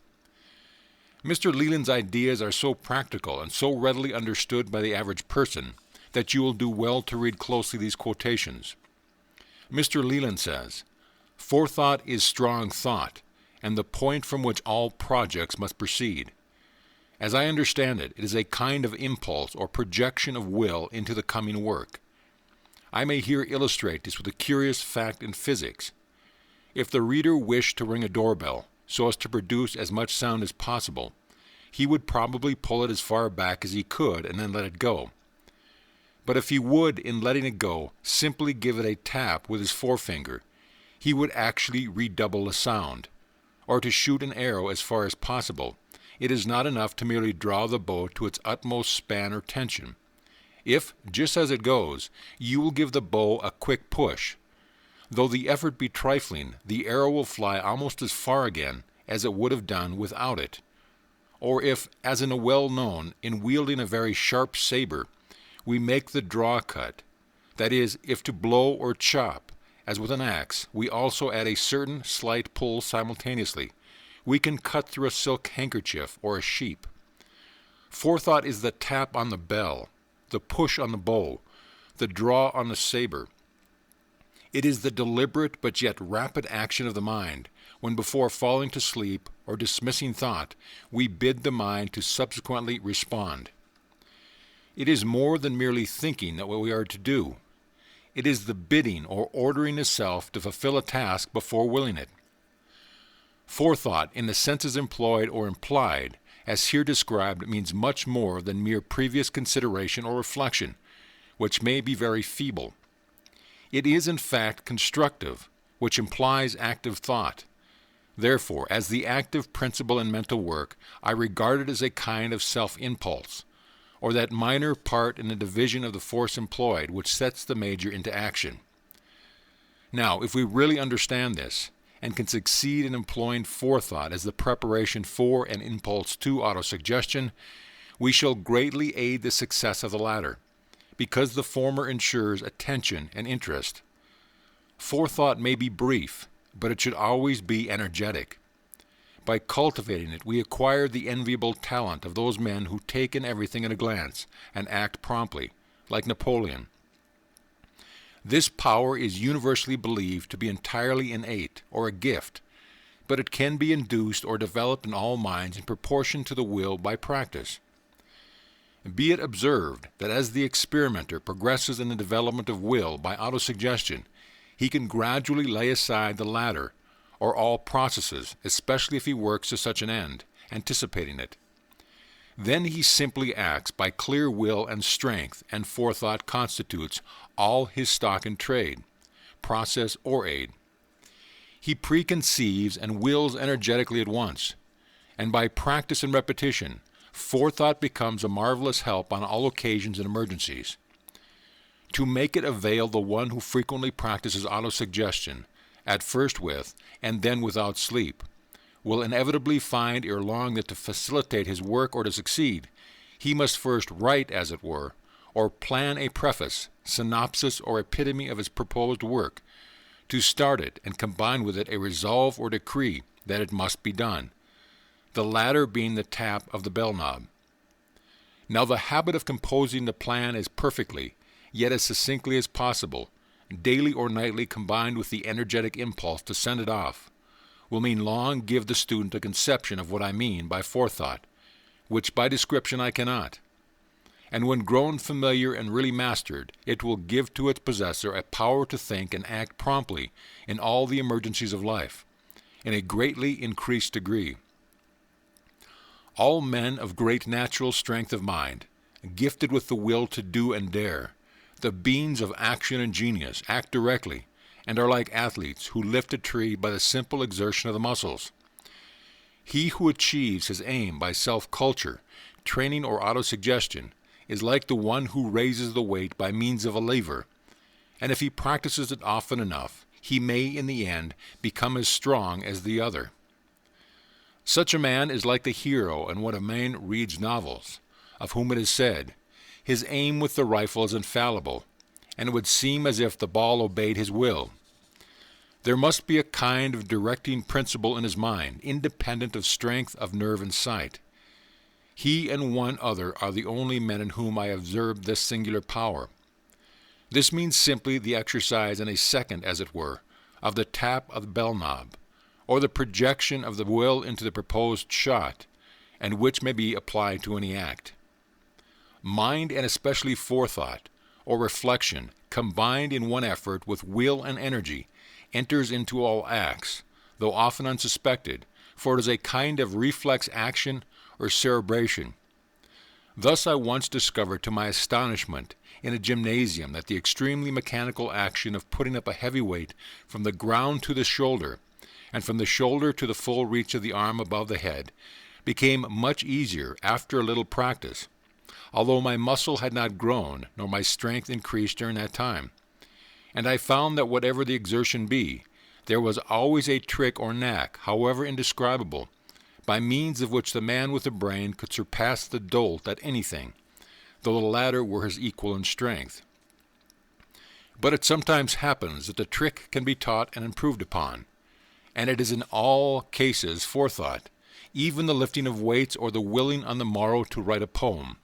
Mr. Leland's ideas are so practical and so readily understood by the average person that you will do well to read closely these quotations. Mr. Leland says, "Forethought is strong thought, and the point from which all projects must proceed. As I understand it, it is a kind of impulse or projection of will into the coming work. I may here illustrate this with a curious fact in physics. If the reader wished to ring a doorbell so as to produce as much sound as possible, he would probably pull it as far back as he could and then let it go. But if he would, in letting it go, simply give it a tap with his forefinger, he would actually redouble the sound. Or to shoot an arrow as far as possible, it is not enough to merely draw the bow to its utmost span or tension. If, just as it goes, you will give the bow a quick push, though the effort be trifling, the arrow will fly almost as far again as it would have done without it. Or if, as in a well-known, in wielding a very sharp saber, we make the draw cut, that is, if to blow or chop, as with an axe, we also add a certain slight pull simultaneously, we can cut through a silk handkerchief or a sheep. Forethought is the tap on the bell, the push on the bow, the draw on the saber. It is the deliberate but yet rapid action of the mind, when before falling to sleep or dismissing thought, we bid the mind to subsequently respond. It is more than merely thinking that what we are to do. It is the bidding or ordering the self to fulfill a task before willing it. Forethought, in the senses employed or implied, as here described, means much more than mere previous consideration or reflection, which may be very feeble. It is in fact constructive, which implies active thought. Therefore, as the active principle in mental work, I regard it as a kind of self-impulse, or that minor part in the division of the force employed which sets the major into action. Now, if we really understand this, and can succeed in employing forethought as the preparation for and impulse to autosuggestion, we shall greatly aid the success of the latter, because the former ensures attention and interest. Forethought may be brief, but it should always be energetic. By cultivating it, we acquire the enviable talent of those men who take in everything at a glance and act promptly, like Napoleon. This power is universally believed to be entirely innate, or a gift, but it can be induced or developed in all minds in proportion to the will by practice. Be it observed that as the experimenter progresses in the development of will by autosuggestion, he can gradually lay aside the latter, or all processes, especially if he works to such an end, anticipating it. Then he simply acts by clear will and strength, and forethought constitutes all his stock in trade, process or aid. He preconceives and wills energetically at once, and by practice and repetition, forethought becomes a marvelous help on all occasions and emergencies. To make it avail the one who frequently practices autosuggestion, at first with, and then without sleep, will inevitably find ere long that to facilitate his work or to succeed, he must first write, as it were, or plan a preface, synopsis, or epitome of his proposed work, to start it and combine with it a resolve or decree that it must be done, the latter being the tap of the bell knob. Now the habit of composing the plan as perfectly, yet as succinctly as possible, daily or nightly combined with the energetic impulse to send it off, will mean long give the student a conception of what I mean by forethought, which by description I cannot. And when grown familiar and really mastered, it will give to its possessor a power to think and act promptly in all the emergencies of life, in a greatly increased degree. All men of great natural strength of mind, gifted with the will to do and dare, the beings of action and genius, act directly, and are like athletes who lift a tree by the simple exertion of the muscles. He who achieves his aim by self-culture, training, or autosuggestion is like the one who raises the weight by means of a lever, and if he practices it often enough, he may in the end become as strong as the other. Such a man is like the hero in one of man reads novels, of whom it is said, his aim with the rifle is infallible, and it would seem as if the ball obeyed his will. There must be a kind of directing principle in his mind, independent of strength of nerve and sight. He and one other are the only men in whom I observed this singular power. This means simply the exercise in a second, as it were, of the tap of the bell knob, or the projection of the will into the proposed shot, and which may be applied to any act. Mind, and especially forethought, or reflection, combined in one effort with will and energy, enters into all acts, though often unsuspected, for it is a kind of reflex action or cerebration. Thus I once discovered to my astonishment in a gymnasium that the extremely mechanical action of putting up a heavy weight from the ground to the shoulder, and from the shoulder to the full reach of the arm above the head, became much easier after a little practice, although my muscle had not grown nor my strength increased during that time. And I found that whatever the exertion be, there was always a trick or knack, however indescribable, by means of which the man with the brain could surpass the dolt at anything, though the latter were his equal in strength. But it sometimes happens that the trick can be taught and improved upon, and it is in all cases forethought, even the lifting of weights or the willing on the morrow to write a poem.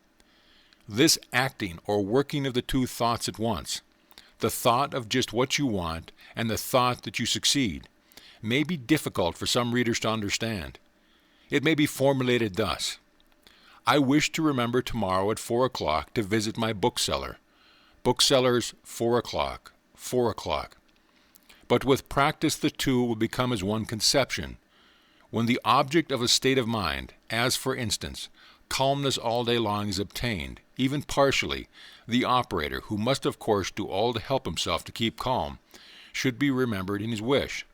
This acting or working of the two thoughts at once, the thought of just what you want and the thought that you succeed, may be difficult for some readers to understand. It may be formulated thus: I wish to remember tomorrow at 4 o'clock to visit my bookseller. Booksellers, 4 o'clock, 4 o'clock. But with practice the two will become as one conception. When the object of a state of mind, as for instance, calmness all day long, is obtained, even partially, the operator, who must of course do all to help himself to keep calm, should be remembered in his wish,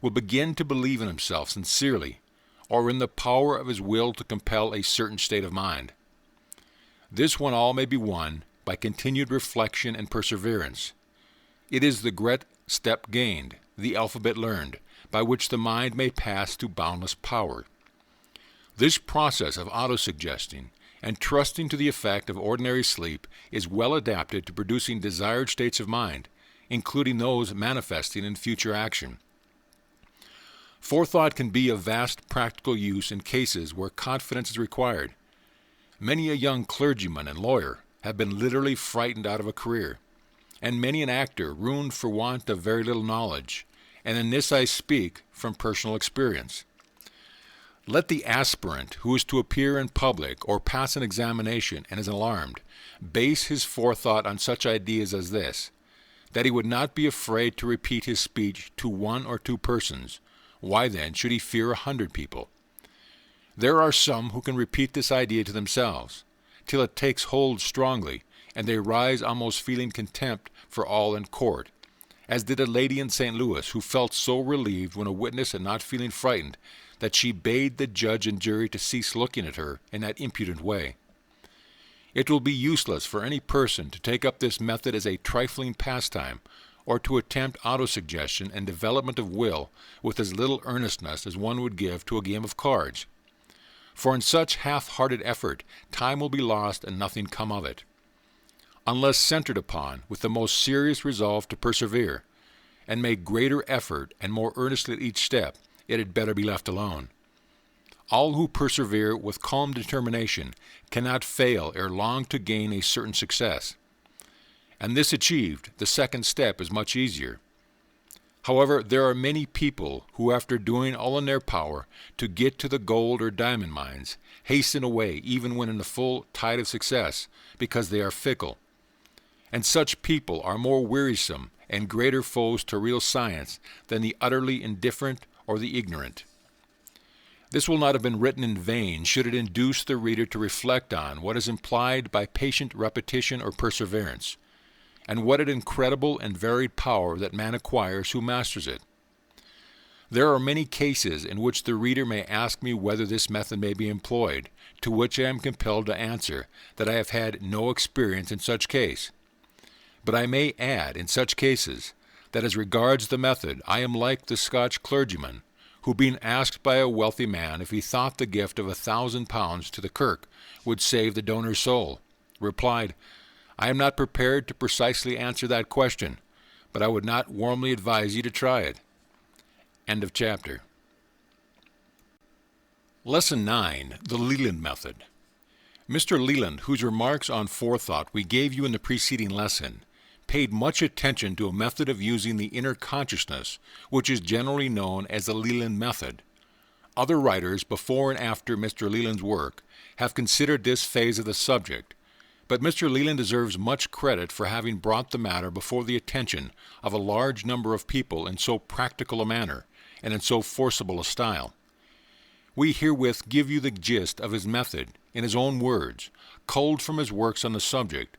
will begin to believe in himself sincerely, or in the power of his will to compel a certain state of mind. This one all may be won by continued reflection and perseverance. It is the great step gained, the alphabet learned, by which the mind may pass to boundless power. This process of autosuggesting and trusting to the effect of ordinary sleep is well adapted to producing desired states of mind, including those manifesting in future action. Forethought can be of vast practical use in cases where confidence is required. Many a young clergyman and lawyer have been literally frightened out of a career, and many an actor ruined for want of very little knowledge, and in this I speak from personal experience. Let the aspirant who is to appear in public or pass an examination and is alarmed base his forethought on such ideas as this: that he would not be afraid to repeat his speech to 1 or 2 persons. Why then should he fear 100 people? There are some who can repeat this idea to themselves, till it takes hold strongly, and they rise almost feeling contempt for all in court, as did a lady in St. Louis who felt so relieved when a witness and not feeling frightened that she bade the judge and jury to cease looking at her in that impudent way. It will be useless for any person to take up this method as a trifling pastime, or to attempt autosuggestion and development of will with as little earnestness as one would give to a game of cards. For in such half-hearted effort, time will be lost and nothing come of it. Unless centered upon with the most serious resolve to persevere, and make greater effort and more earnestly at each step, it had better be left alone. All who persevere with calm determination cannot fail ere long to gain a certain success. And this achieved, the second step is much easier. However, there are many people who, after doing all in their power to get to the gold or diamond mines, hasten away even when in the full tide of success, because they are fickle. And such people are more wearisome and greater foes to real science than the utterly indifferent or the ignorant. This will not have been written in vain should it induce the reader to reflect on what is implied by patient repetition or perseverance, and what an incredible and varied power that man acquires who masters it. There are many cases in which the reader may ask me whether this method may be employed, to which I am compelled to answer that I have had no experience in such case. But I may add, in such cases, that as regards the method, I am like the Scotch clergyman, who, being asked by a wealthy man if he thought the gift of £1,000 to the kirk would save the donor's soul, replied, "I am not prepared to precisely answer that question, but I would not warmly advise you to try it." End of chapter. Lesson 9. The Leland Method. Mr. Leland, whose remarks on forethought we gave you in the preceding lesson, paid much attention to a method of using the inner consciousness, which is generally known as the Leland Method. Other writers before and after Mr. Leland's work have considered this phase of the subject, but Mr. Leland deserves much credit for having brought the matter before the attention of a large number of people in so practical a manner and in so forcible a style. We herewith give you the gist of his method in his own words, culled from his works on the subject.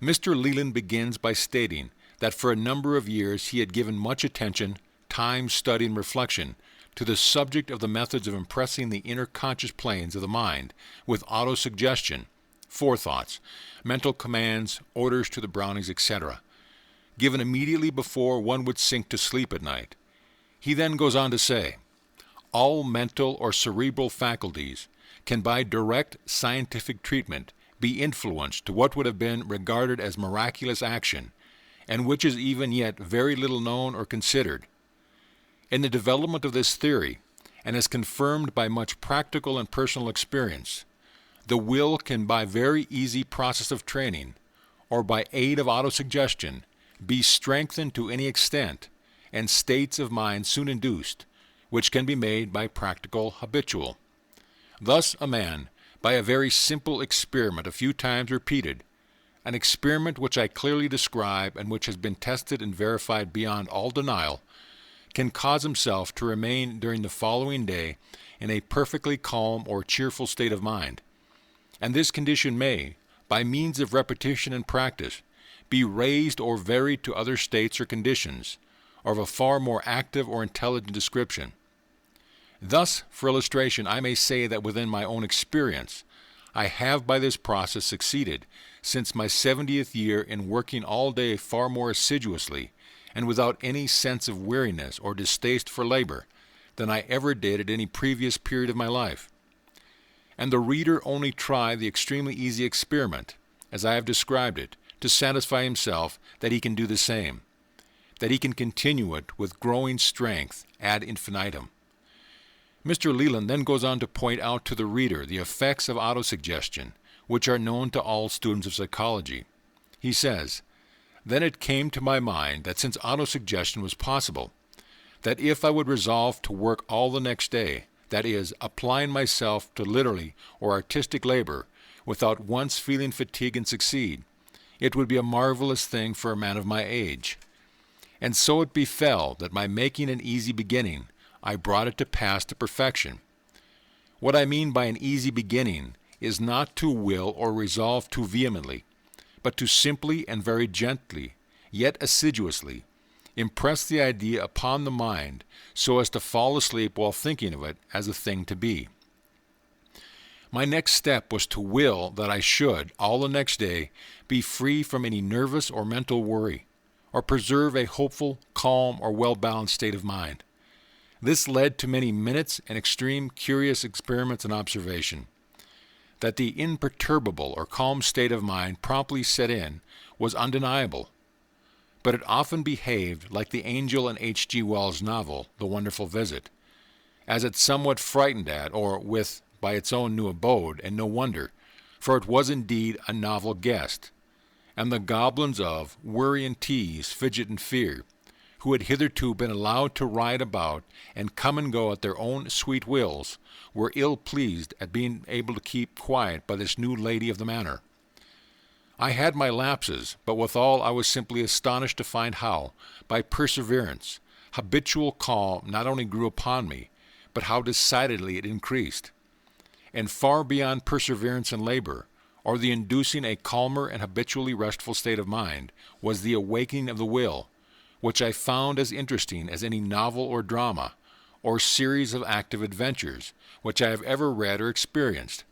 Mr. Leland begins by stating that for a number of years he had given much attention, time, study, and reflection to the subject of the methods of impressing the inner conscious planes of the mind with autosuggestion, forethoughts, mental commands, orders to the Brownings, etc., given immediately before one would sink to sleep at night. He then goes on to say, all mental or cerebral faculties can by direct scientific treatment be influenced to what would have been regarded as miraculous action, and which is even yet very little known or considered. In the development of this theory, and as confirmed by much practical and personal experience, the will can by very easy process of training, or by aid of autosuggestion, be strengthened to any extent, and states of mind soon induced, which can be made by practical habitual. Thus a man, by a very simple experiment a few times repeated, an experiment which I clearly describe and which has been tested and verified beyond all denial, can cause himself to remain during the following day in a perfectly calm or cheerful state of mind. And this condition may, by means of repetition and practice, be raised or varied to other states or conditions, or of a far more active or intelligent description. Thus, for illustration, I may say that within my own experience, I have by this process succeeded since my 70th year in working all day far more assiduously and without any sense of weariness or distaste for labor than I ever did at any previous period of my life. And the reader only try the extremely easy experiment, as I have described it, to satisfy himself that he can do the same, that he can continue it with growing strength ad infinitum. Mr. Leland then goes on to point out to the reader the effects of autosuggestion, which are known to all students of psychology. He says, "Then it came to my mind that since autosuggestion was possible, that if I would resolve to work all the next day, that is, applying myself to literary or artistic labor, without once feeling fatigue and succeed, it would be a marvelous thing for a man of my age. And so it befell that by making an easy beginning, I brought it to pass to perfection. What I mean by an easy beginning is not to will or resolve too vehemently, but to simply and very gently, yet assiduously, impress the idea upon the mind so as to fall asleep while thinking of it as a thing to be. My next step was to will that I should, all the next day, be free from any nervous or mental worry, or preserve a hopeful, calm, or well-balanced state of mind. This led to many minutes and extreme curious experiments and observation. That the imperturbable or calm state of mind promptly set in was undeniable, but it often behaved like the angel in H.G. Wells' novel, The Wonderful Visit, as it somewhat frightened at, or with, by its own new abode, and no wonder, for it was indeed a novel guest, and the goblins of worry and tease, fidget and fear, who had hitherto been allowed to ride about and come and go at their own sweet wills, were ill-pleased at being able to keep quiet by this new lady of the manor. I had my lapses, but withal I was simply astonished to find how, by perseverance, habitual calm not only grew upon me, but how decidedly it increased. And far beyond perseverance and labor, or the inducing a calmer and habitually restful state of mind, was the awakening of the will, which I found as interesting as any novel or drama, or series of active adventures, which I have ever read or experienced.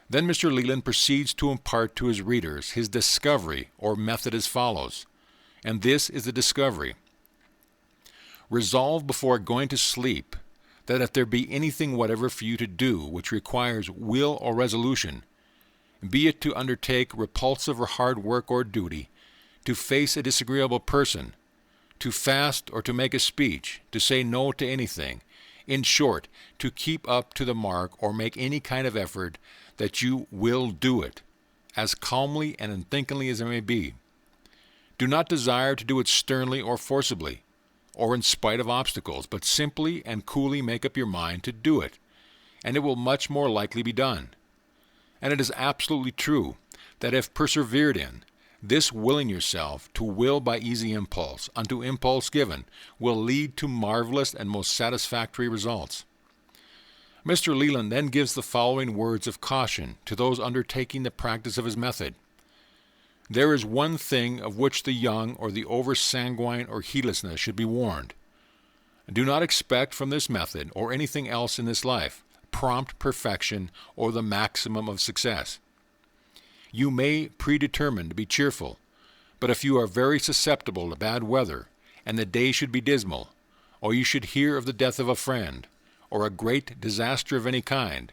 Then Mr. Leland proceeds to impart to his readers his discovery or method as follows, and this is the discovery. Resolve before going to sleep that if there be anything whatever for you to do which requires will or resolution, be it to undertake repulsive or hard work or duty, to face a disagreeable person, to fast or to make a speech, to say no to anything, in short, to keep up to the mark or make any kind of effort, that you will do it, as calmly and unthinkingly as it may be. Do not desire to do it sternly or forcibly, or in spite of obstacles, but simply and coolly make up your mind to do it, and it will much more likely be done. And it is absolutely true that if persevered in, this willing yourself to will by easy impulse unto impulse given will lead to marvelous and most satisfactory results. Mr. Leland then gives the following words of caution to those undertaking the practice of his method. There is one thing of which the young or the over-sanguine or heedlessness should be warned. Do not expect from this method or anything else in this life prompt perfection or the maximum of success. You may predetermine to be cheerful, but if you are very susceptible to bad weather, and the day should be dismal, or you should hear of the death of a friend, or a great disaster of any kind,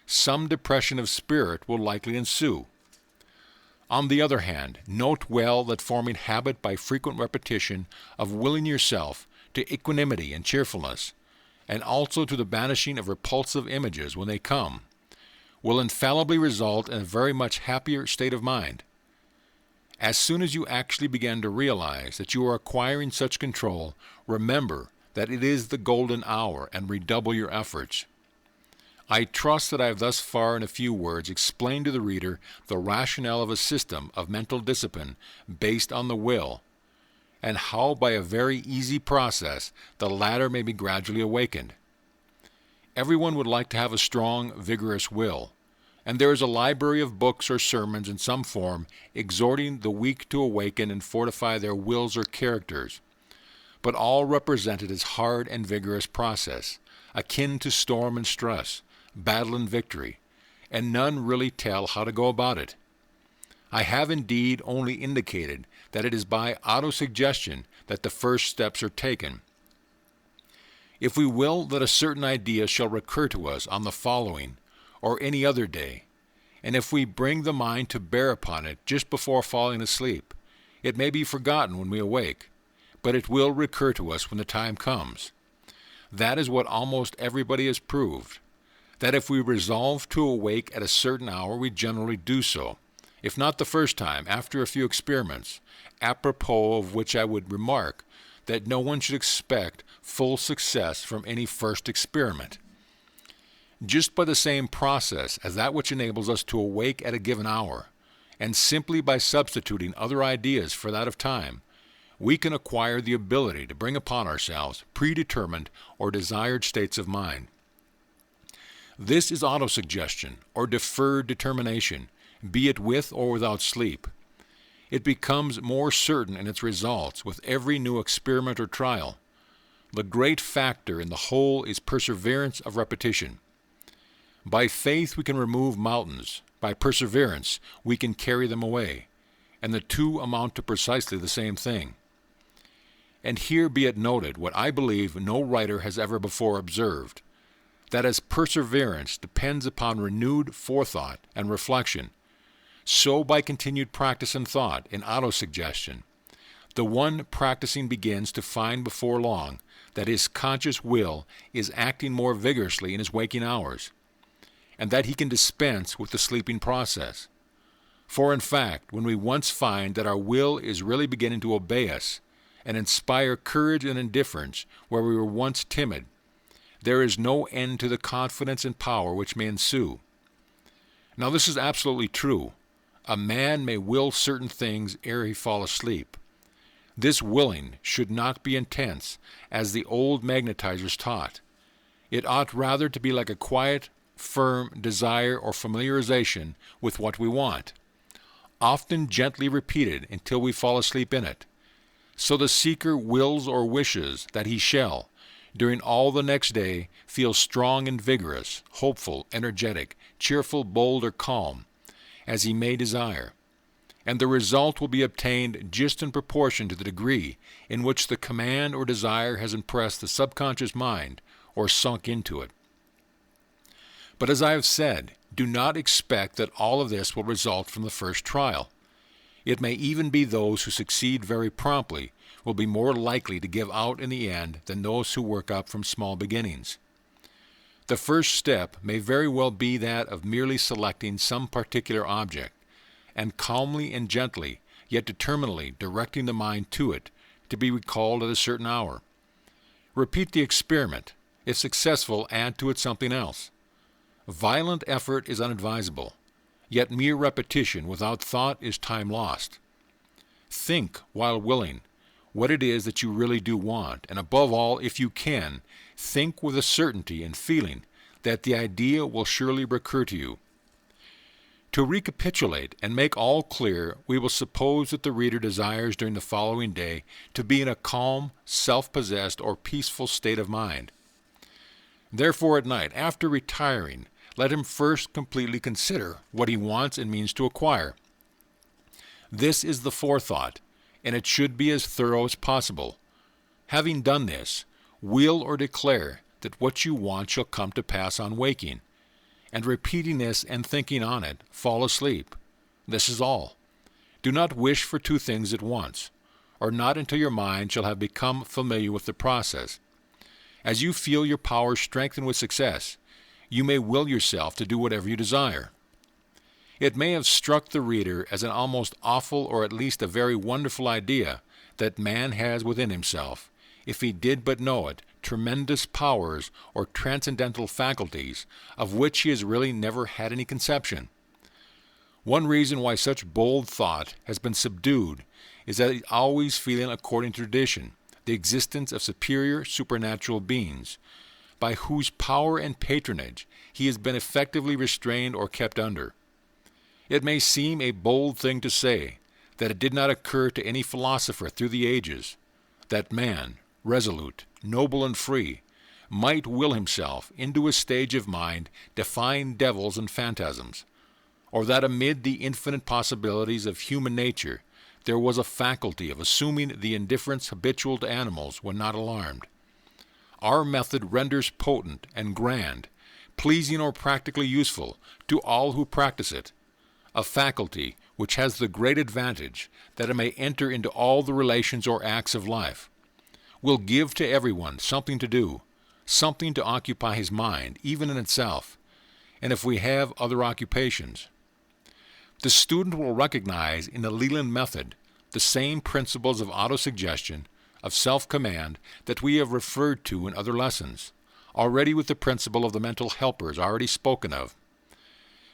some depression of spirit will likely ensue. On the other hand, note well that forming habit by frequent repetition of willing yourself to equanimity and cheerfulness, and also to the banishing of repulsive images when they come, will infallibly result in a very much happier state of mind. As soon as you actually begin to realize that you are acquiring such control, remember that it is the golden hour and redouble your efforts. I trust that I have thus far in a few words explained to the reader the rationale of a system of mental discipline based on the will, and how by a very easy process the latter may be gradually awakened. Everyone would like to have a strong, vigorous will, and there is a library of books or sermons in some form exhorting the weak to awaken and fortify their wills or characters, but all represented as hard and vigorous process, akin to storm and stress, battle and victory, and none really tell how to go about it. I have indeed only indicated that it is by autosuggestion that the first steps are taken. If we will that a certain idea shall recur to us on the following or any other day, and if we bring the mind to bear upon it just before falling asleep, it may be forgotten when we awake, but it will recur to us when the time comes. That is what almost everybody has proved, that if we resolve to awake at a certain hour, we generally do so, if not the first time, after a few experiments, apropos of which I would remark that no one should expect full success from any first experiment. Just by the same process as that which enables us to awake at a given hour, and simply by substituting other ideas for that of time, we can acquire the ability to bring upon ourselves predetermined or desired states of mind. This is autosuggestion, or deferred determination, be it with or without sleep. It becomes more certain in its results with every new experiment or trial. The great factor in the whole is perseverance of repetition. By faith we can remove mountains. By perseverance we can carry them away. and the two amount to precisely the same thing. And here be it noted what I believe no writer has ever before observed, that as perseverance depends upon renewed forethought and reflection, so by continued practice and thought in autosuggestion, the one practicing begins to find before long that his conscious will is acting more vigorously in his waking hours, and that he can dispense with the sleeping process. For in fact, when we once find that our will is really beginning to obey us and inspire courage and indifference where we were once timid, there is no end to the confidence and power which may ensue. Now this is absolutely true. A man may will certain things ere he fall asleep. This willing should not be intense, as the old magnetizers taught. It ought rather to be like a quiet, firm desire or familiarization with what we want, often gently repeated until we fall asleep in it. So the seeker wills or wishes that he shall, during all the next day, feel strong and vigorous, hopeful, energetic, cheerful, bold, or calm, as he may desire. And the result will be obtained just in proportion to the degree in which the command or desire has impressed the subconscious mind or sunk into it. But as I have said, do not expect that all of this will result from the first trial. It may even be those who succeed very promptly will be more likely to give out in the end than those who work up from small beginnings. The first step may very well be that of merely selecting some particular object, and calmly and gently, yet determinedly directing the mind to it, to be recalled at a certain hour. Repeat the experiment. If successful, add to it something else. Violent effort is unadvisable, yet mere repetition without thought is time lost. Think, while willing, what it is that you really do want, and above all, if you can, think with a certainty and feeling that the idea will surely recur to you. To recapitulate and make all clear, we will suppose that the reader desires during the following day to be in a calm, self-possessed, or peaceful state of mind. Therefore, at night, after retiring, let him first completely consider what he wants and means to acquire. This is the forethought, and it should be as thorough as possible. Having done this, will or declare that what you want shall come to pass on waking, and repeating this and thinking on it, fall asleep. This is all. Do not wish for two things at once, or not until your mind shall have become familiar with the process. As you feel your powers strengthen with success, you may will yourself to do whatever you desire. It may have struck the reader as an almost awful or at least a very wonderful idea that man has within himself, if he did but know it, tremendous powers or transcendental faculties of which he has really never had any conception. One reason why such bold thought has been subdued is that he is always feeling, according to tradition, the existence of superior supernatural beings, by whose power and patronage he has been effectively restrained or kept under. It may seem a bold thing to say that it did not occur to any philosopher through the ages that man, resolute, noble, and free, might will himself into a stage of mind defying devils and phantasms, or that amid the infinite possibilities of human nature there was a faculty of assuming the indifference habitual to animals when not alarmed. Our method renders potent and grand, pleasing or practically useful to all who practice it, a faculty which has the great advantage that it may enter into all the relations or acts of life, will give to everyone something to do, something to occupy his mind, even in itself, and if we have other occupations. The student will recognize in the Leland method the same principles of autosuggestion, of self-command that we have referred to in other lessons, already with the principle of the mental helpers already spoken of.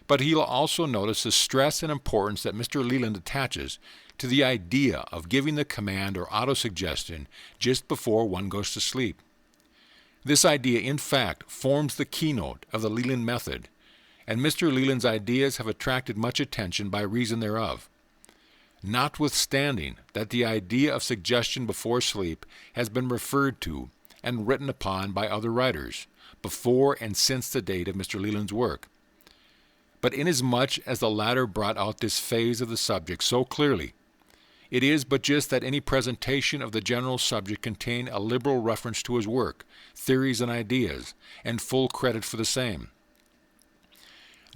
But he'll also notice the stress and importance that Mr. Leland attaches to the idea of giving the command or autosuggestion just before one goes to sleep. This idea, in fact, forms the keynote of the Leland method, and Mr. Leland's ideas have attracted much attention by reason thereof. Notwithstanding that the idea of suggestion before sleep has been referred to and written upon by other writers, before and since the date of Mr. Leland's work. But inasmuch as the latter brought out this phase of the subject so clearly, it is but just that any presentation of the general subject contain a liberal reference to his work, theories and ideas, and full credit for the same.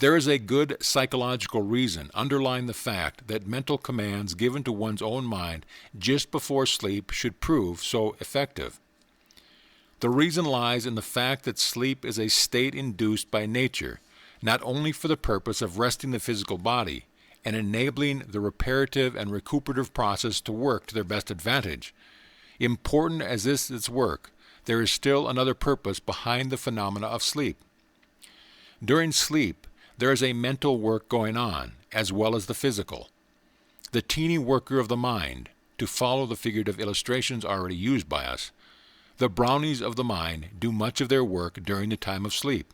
There is a good psychological reason underlying the fact that mental commands given to one's own mind just before sleep should prove so effective. The reason lies in the fact that sleep is a state induced by nature, not only for the purpose of resting the physical body and enabling the reparative and recuperative process to work to their best advantage. Important as this is work, there is still another purpose behind the phenomena of sleep. During sleep, there is a mental work going on, as well as the physical. The teeny worker of the mind, to follow the figurative illustrations already used by us, the brownies of the mind do much of their work during the time of sleep.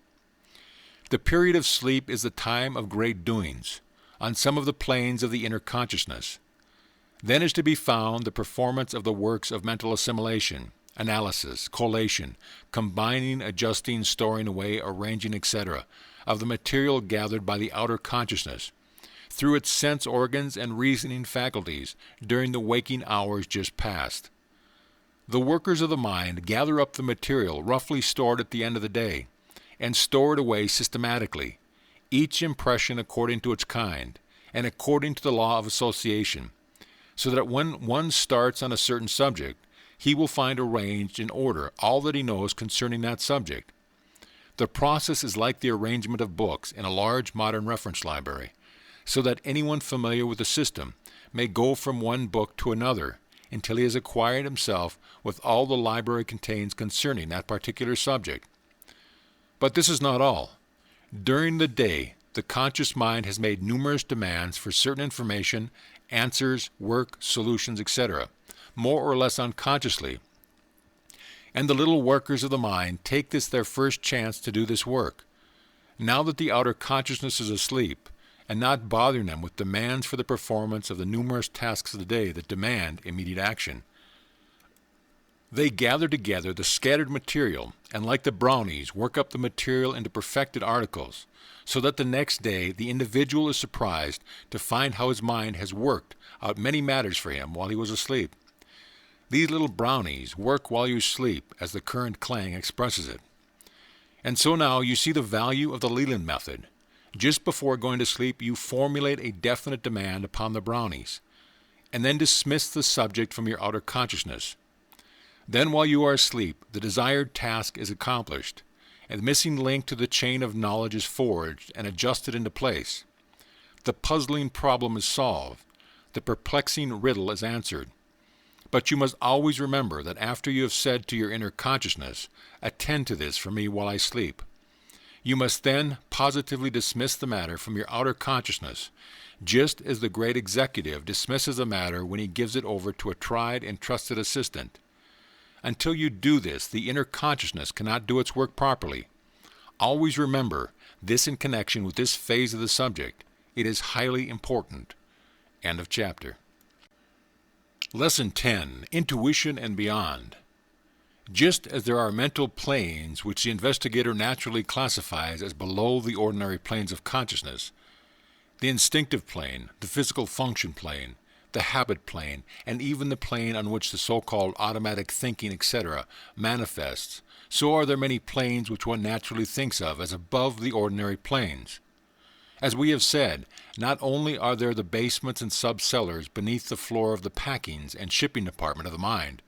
The period of sleep is the time of great doings, on some of the planes of the inner consciousness. Then is to be found the performance of the works of mental assimilation, analysis, collation, combining, adjusting, storing away, arranging, etc., of the material gathered by the outer consciousness, through its sense organs and reasoning faculties during the waking hours just past. The workers of the mind gather up the material roughly stored at the end of the day, and store it away systematically, each impression according to its kind, and according to the law of association, so that when one starts on a certain subject, he will find arranged in order all that he knows concerning that subject. The process is like the arrangement of books in a large modern reference library, so that anyone familiar with the system may go from one book to another until he has acquired himself with all the library contains concerning that particular subject. But this is not all. During the day, the conscious mind has made numerous demands for certain information, answers, work, solutions, etc., more or less unconsciously. And the little workers of the mind take this their first chance to do this work, now that the outer consciousness is asleep, and not bothering them with demands for the performance of the numerous tasks of the day that demand immediate action. They gather together the scattered material, and like the brownies, work up the material into perfected articles, so that the next day the individual is surprised to find how his mind has worked out many matters for him while he was asleep. These little brownies work while you sleep, as the current clang expresses it. And so now you see the value of the Leland method. Just before going to sleep, you formulate a definite demand upon the brownies, and then dismiss the subject from your outer consciousness. Then while you are asleep, the desired task is accomplished, and the missing link to the chain of knowledge is forged and adjusted into place. The puzzling problem is solved. The perplexing riddle is answered. But you must always remember that after you have said to your inner consciousness, "Attend to this for me while I sleep," you must then positively dismiss the matter from your outer consciousness, just as the great executive dismisses a matter when he gives it over to a tried and trusted assistant. Until you do this, the inner consciousness cannot do its work properly. Always remember this in connection with this phase of the subject. It is highly important. End of chapter. Lesson 10. Intuition and Beyond. Just as there are mental planes which the investigator naturally classifies as below the ordinary planes of consciousness, the instinctive plane, the physical function plane, the habit plane, and even the plane on which the so-called automatic thinking, etc., manifests, so are there many planes which one naturally thinks of as above the ordinary planes. As we have said, not only are there the basements and sub-cellars beneath the floor of the packings and shipping department of the mind,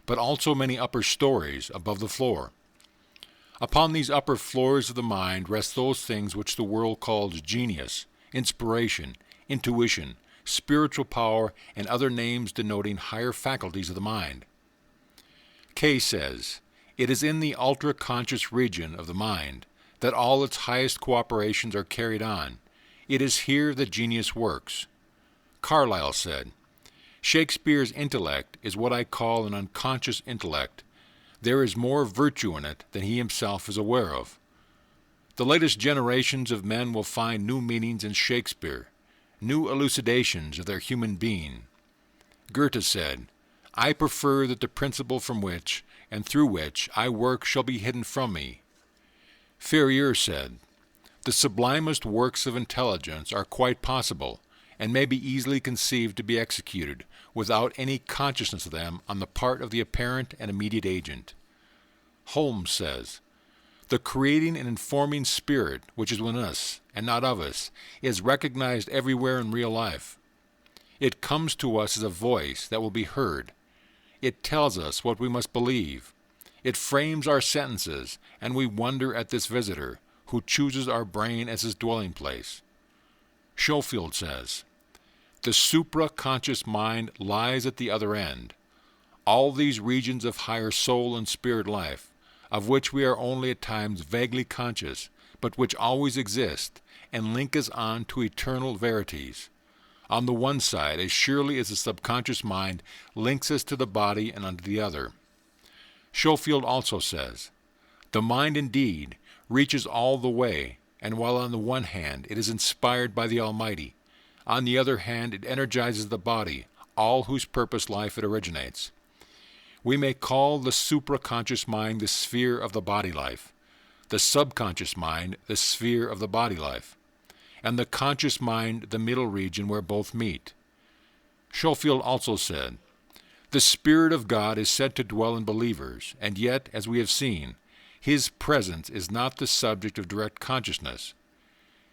but also many upper stories above the floor. Upon these upper floors of the mind rest those things which the world calls genius, inspiration, intuition, spiritual power, and other names denoting higher faculties of the mind. Kay says, "It is in the ultra-conscious region of the mind that all its highest cooperations are carried on. It is here that genius works." Carlyle said, "Shakespeare's intellect is what I call an unconscious intellect. There is more virtue in it than he himself is aware of." The latest generations of men will find new meanings in Shakespeare, new elucidations of their human being. Goethe said, "I prefer that the principle from which and through which I work shall be hidden from me." Ferrier said, The sublimest works of intelligence are quite possible, and may be easily conceived to be executed without any consciousness of them on the part of the apparent and immediate agent. Holmes says, "The creating and informing spirit which is within us, and not of us, is recognized everywhere in real life. It comes to us as a voice that will be heard. It tells us what we must believe. It frames our sentences, and we wonder at this visitor, who chooses our brain as his dwelling place." Schofield says, "The supra-conscious mind lies at the other end. All these regions of higher soul and spirit life, of which we are only at times vaguely conscious, but which always exist, and link us on to eternal verities. On the one side, as surely as the subconscious mind links us to the body, and on the other." Schofield also says, "The mind indeed reaches all the way, and while on the one hand it is inspired by the Almighty, on the other hand it energizes the body, all whose purpose life it originates. We may call the supraconscious mind the sphere of the body life, the subconscious mind the sphere of the body life, and the conscious mind the middle region where both meet." Schofield also said, "The Spirit of God is said to dwell in believers, and yet, as we have seen, His presence is not the subject of direct consciousness.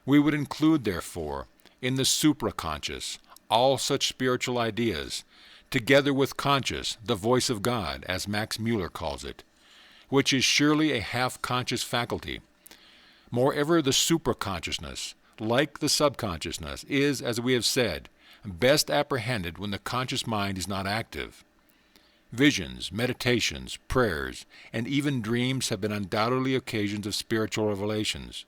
We would include, therefore, in the supraconscious all such spiritual ideas, together with conscious, the voice of God, as Max Muller calls it, which is surely a half-conscious faculty. Moreover, the supraconsciousness, like the subconsciousness, is, as we have said, best apprehended when the conscious mind is not active. Visions, meditations, prayers, and even dreams have been undoubtedly occasions of spiritual revelations,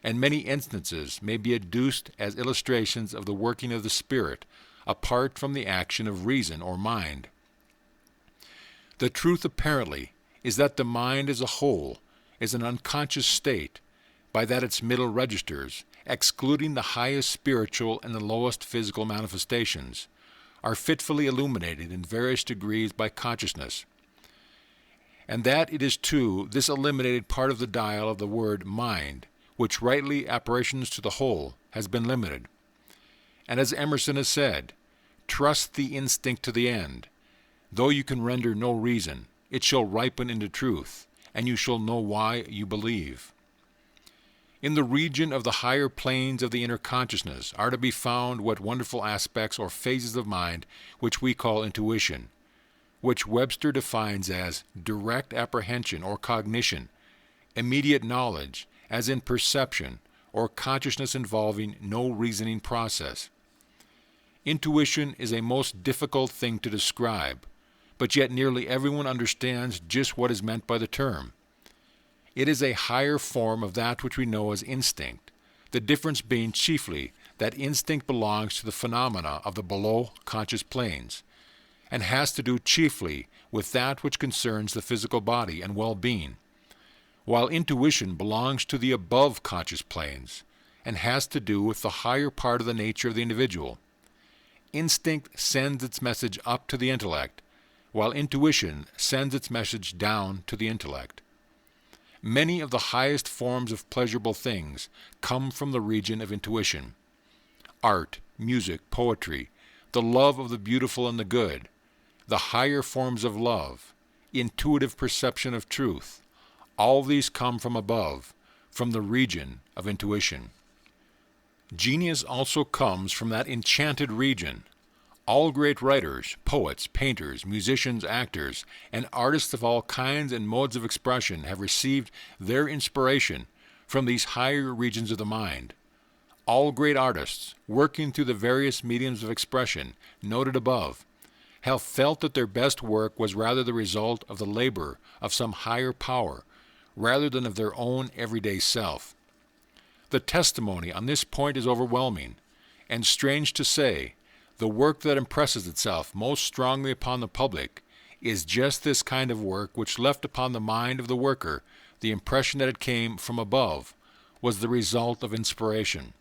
and many instances may be adduced as illustrations of the working of the Spirit, apart from the action of reason or mind. The truth apparently is that the mind as a whole is an unconscious state, by that its middle registers, excluding the highest spiritual and the lowest physical manifestations, are fitfully illuminated in various degrees by consciousness, and that it is to this eliminated part of the dial of the word mind, which rightly apparitions to the whole, has been limited. And as Emerson has said, "Trust the instinct to the end. Though you can render no reason, it shall ripen into truth, and you shall know why you believe." In the region of the higher planes of the inner consciousness are to be found what wonderful aspects or phases of mind which we call intuition, which Webster defines as direct apprehension or cognition, immediate knowledge, as in perception, or consciousness involving no reasoning process. Intuition is a most difficult thing to describe, but yet nearly everyone understands just what is meant by the term. It is a higher form of that which we know as instinct, the difference being chiefly that instinct belongs to the phenomena of the below conscious planes, and has to do chiefly with that which concerns the physical body and well-being, while intuition belongs to the above conscious planes, and has to do with the higher part of the nature of the individual. Instinct sends its message up to the intellect, while intuition sends its message down to the intellect. Many of the highest forms of pleasurable things come from the region of intuition. Art, music, poetry, the love of the beautiful and the good, the higher forms of love, intuitive perception of truth, all these come from above, from the region of intuition. Genius also comes from that enchanted region. All great writers, poets, painters, musicians, actors, and artists of all kinds and modes of expression have received their inspiration from these higher regions of the mind. All great artists, working through the various mediums of expression noted above, have felt that their best work was rather the result of the labor of some higher power, rather than of their own everyday self. The testimony on this point is overwhelming, and strange to say, the work that impresses itself most strongly upon the public is just this kind of work which left upon the mind of the worker the impression that it came from above, was the result of inspiration.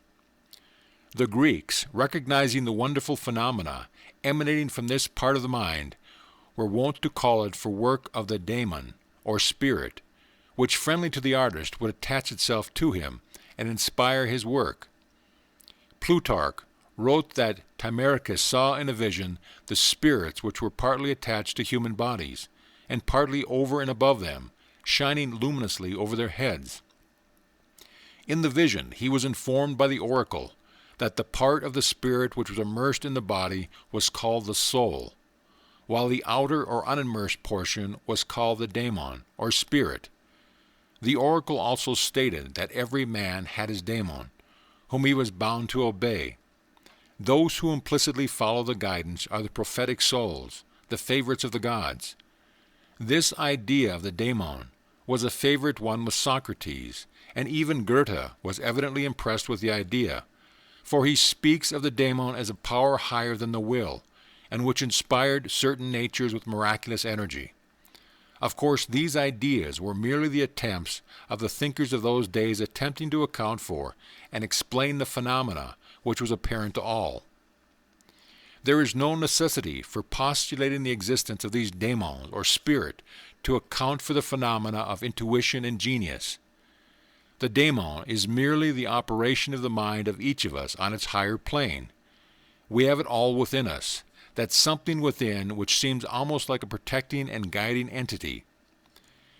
The Greeks, recognizing the wonderful phenomena emanating from this part of the mind, were wont to call it for work of the daemon, or spirit, which friendly to the artist would attach itself to him and inspire his work. Plutarch wrote that Timarchus saw in a vision the spirits which were partly attached to human bodies, and partly over and above them, shining luminously over their heads. In the vision he was informed by the oracle that the part of the spirit which was immersed in the body was called the soul, while the outer or unimmersed portion was called the daemon, or spirit. The oracle also stated that every man had his daemon, whom he was bound to obey. Those who implicitly follow the guidance are the prophetic souls, the favorites of the gods. This idea of the daemon was a favorite one with Socrates, and even Goethe was evidently impressed with the idea, for he speaks of the daemon as a power higher than the will, and which inspired certain natures with miraculous energy. Of course, these ideas were merely the attempts of the thinkers of those days attempting to account for and explain the phenomena which was apparent to all. There is no necessity for postulating the existence of these daemons or spirit to account for the phenomena of intuition and genius. The daemon is merely the operation of the mind of each of us on its higher plane. We have it all within us, that something within which seems almost like a protecting and guiding entity.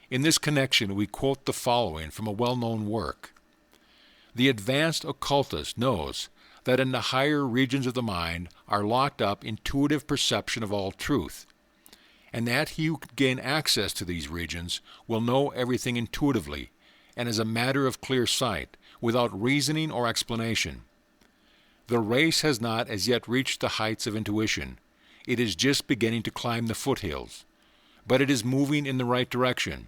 In this connection we quote the following from a well-known work. The advanced occultist knows that in the higher regions of the mind are locked up intuitive perception of all truth, and that he who can gain access to these regions will know everything intuitively, and as a matter of clear sight, without reasoning or explanation. The race has not as yet reached the heights of intuition. It is just beginning to climb the foothills, but it is moving in the right direction.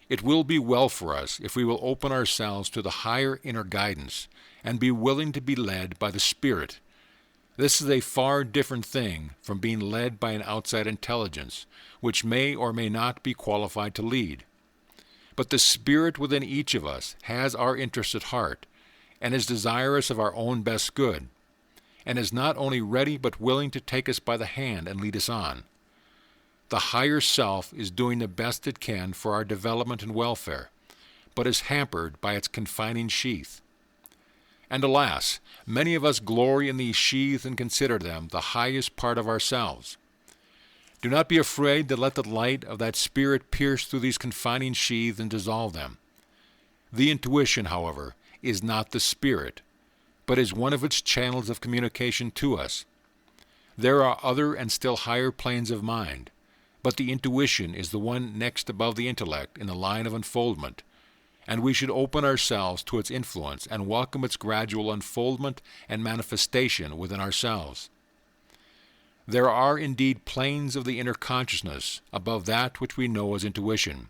It will be well for us if we will open ourselves to the higher inner guidance and be willing to be led by the Spirit. This is a far different thing from being led by an outside intelligence, which may or may not be qualified to lead. But the Spirit within each of us has our interest at heart, and is desirous of our own best good, and is not only ready but willing to take us by the hand and lead us on. The higher self is doing the best it can for our development and welfare, but is hampered by its confining sheath. And alas, many of us glory in these sheaths and consider them the highest part of ourselves. Do not be afraid to let the light of that Spirit pierce through these confining sheaths and dissolve them. The intuition, however, is not the Spirit, but is one of its channels of communication to us. There are other and still higher planes of mind, but the intuition is the one next above the intellect in the line of unfoldment, and we should open ourselves to its influence and welcome its gradual unfoldment and manifestation within ourselves. There are indeed planes of the inner consciousness above that which we know as intuition,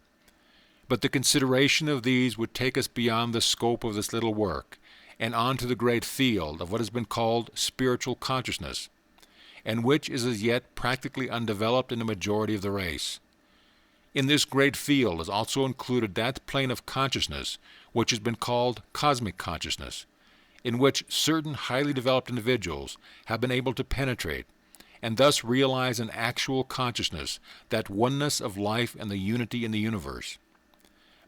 but the consideration of these would take us beyond the scope of this little work and onto the great field of what has been called spiritual consciousness, and which is as yet practically undeveloped in the majority of the race. In this great field is also included that plane of consciousness which has been called cosmic consciousness, in which certain highly developed individuals have been able to penetrate, and thus realize an actual consciousness, that oneness of life and the unity in the universe.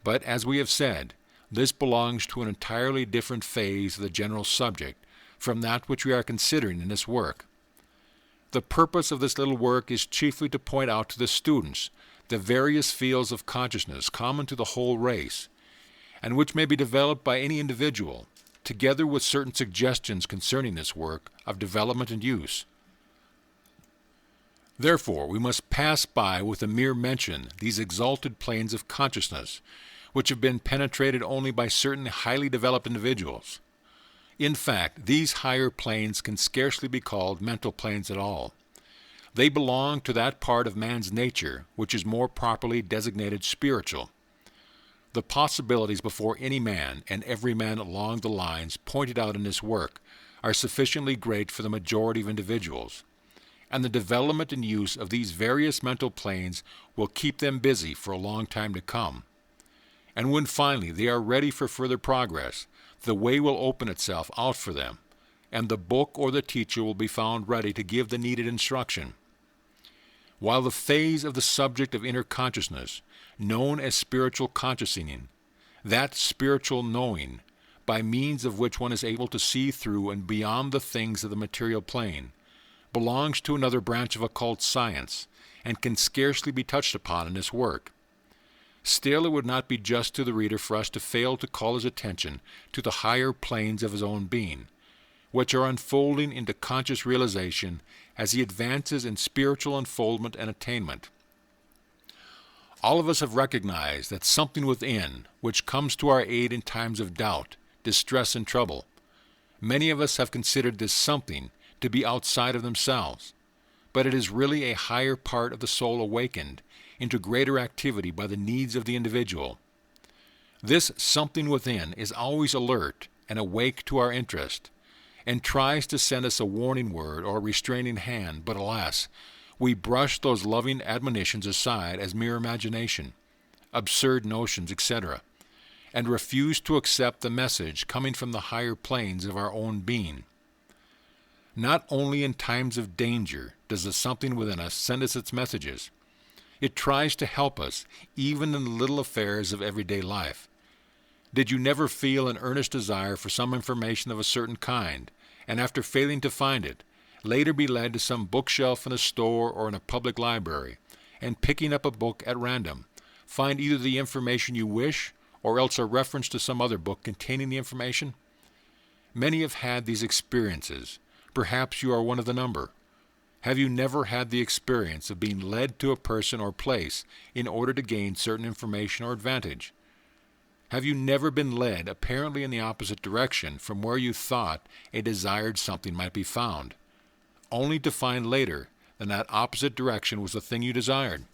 But, as we have said, this belongs to an entirely different phase of the general subject from that which we are considering in this work. The purpose of this little work is chiefly to point out to the students the various fields of consciousness common to the whole race, and which may be developed by any individual, together with certain suggestions concerning this work of development and use. Therefore, we must pass by with a mere mention these exalted planes of consciousness, which have been penetrated only by certain highly developed individuals. In fact, these higher planes can scarcely be called mental planes at all. They belong to that part of man's nature which is more properly designated spiritual. The possibilities before any man and every man along the lines pointed out in this work are sufficiently great for the majority of individuals, and the development and use of these various mental planes will keep them busy for a long time to come. And when finally they are ready for further progress, the way will open itself out for them, and the book or the teacher will be found ready to give the needed instruction. While the phase of the subject of inner consciousness, known as spiritual consciousing, that spiritual knowing, by means of which one is able to see through and beyond the things of the material plane, belongs to another branch of occult science, and can scarcely be touched upon in this work. Still, it would not be just to the reader for us to fail to call his attention to the higher planes of his own being, which are unfolding into conscious realization as he advances in spiritual unfoldment and attainment. All of us have recognized that something within which comes to our aid in times of doubt, distress, and trouble. Many of us have considered this something to be outside of themselves, but it is really a higher part of the soul awakened into greater activity by the needs of the individual. This something within is always alert and awake to our interest, and tries to send us a warning word or a restraining hand, but alas, we brush those loving admonitions aside as mere imagination, absurd notions, etc., and refuse to accept the message coming from the higher planes of our own being. Not only in times of danger does the something within us send us its messages. It tries to help us, even in the little affairs of everyday life. Did you never feel an earnest desire for some information of a certain kind, and after failing to find it, later be led to some bookshelf in a store or in a public library, and picking up a book at random, find either the information you wish or else a reference to some other book containing the information? Many have had these experiences. Perhaps you are one of the number. Have you never had the experience of being led to a person or place in order to gain certain information or advantage? Have you never been led apparently in the opposite direction from where you thought a desired something might be found, only to find later that opposite direction was the thing you desired?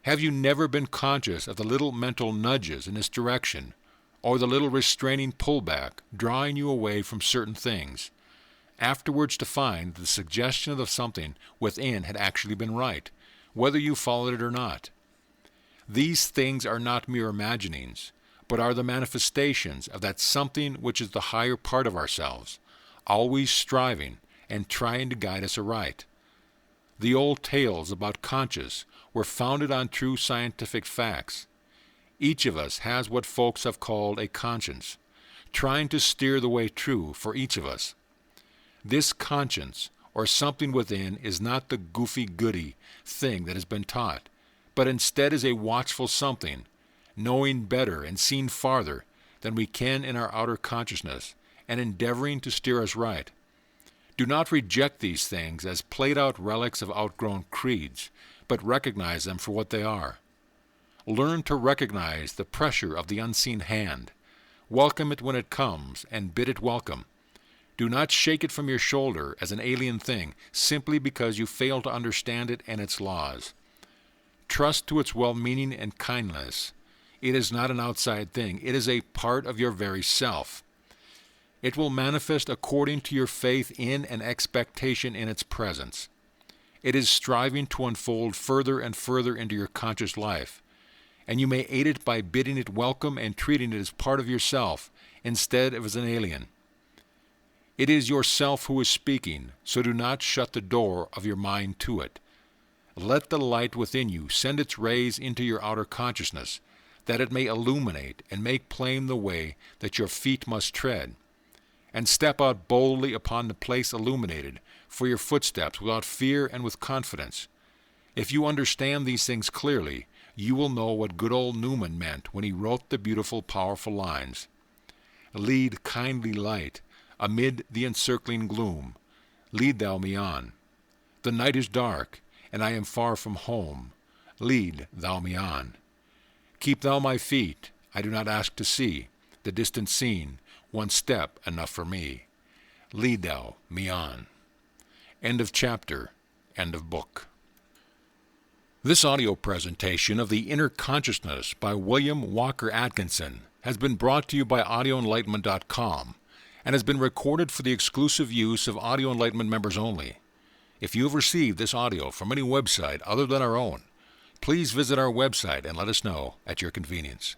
Have you never been conscious of the little mental nudges in this direction, or the little restraining pullback drawing you away from certain things, afterwards to find the suggestion of the something within had actually been right, whether you followed it or not? These things are not mere imaginings, but are the manifestations of that something which is the higher part of ourselves, always striving and trying to guide us aright. The old tales about conscious were founded on true scientific facts. Each of us has what folks have called a conscience, trying to steer the way true for each of us. This conscience, or something within, is not the goofy-goody thing that has been taught, but instead is a watchful something, knowing better and seeing farther than we can in our outer consciousness, and endeavoring to steer us right. Do not reject these things as played-out relics of outgrown creeds, but recognize them for what they are. Learn to recognize the pressure of the unseen hand. Welcome it when it comes, and bid it welcome. Do not shake it from your shoulder as an alien thing simply because you fail to understand it and its laws. Trust to its well-meaning and kindness. It is not an outside thing. It is a part of your very self. It will manifest according to your faith in and expectation in its presence. It is striving to unfold further and further into your conscious life, and you may aid it by bidding it welcome and treating it as part of yourself instead of as an alien. It is yourself who is speaking, so do not shut the door of your mind to it. Let the light within you send its rays into your outer consciousness, that it may illuminate and make plain the way that your feet must tread, and step out boldly upon the place illuminated for your footsteps without fear and with confidence. If you understand these things clearly, you will know what good old Newman meant when he wrote the beautiful, powerful lines. Lead, kindly light, amid the encircling gloom. Lead thou me on. The night is dark, and I am far from home. Lead thou me on. Keep thou my feet, I do not ask to see the distant scene, one step enough for me. Lead thou me on. End of chapter. End of book. This audio presentation of The Inner Consciousness by William Walker Atkinson has been brought to you by audioenlightenment.com and has been recorded for the exclusive use of Audio Enlightenment members only. If you have received this audio from any website other than our own, please visit our website and let us know at your convenience.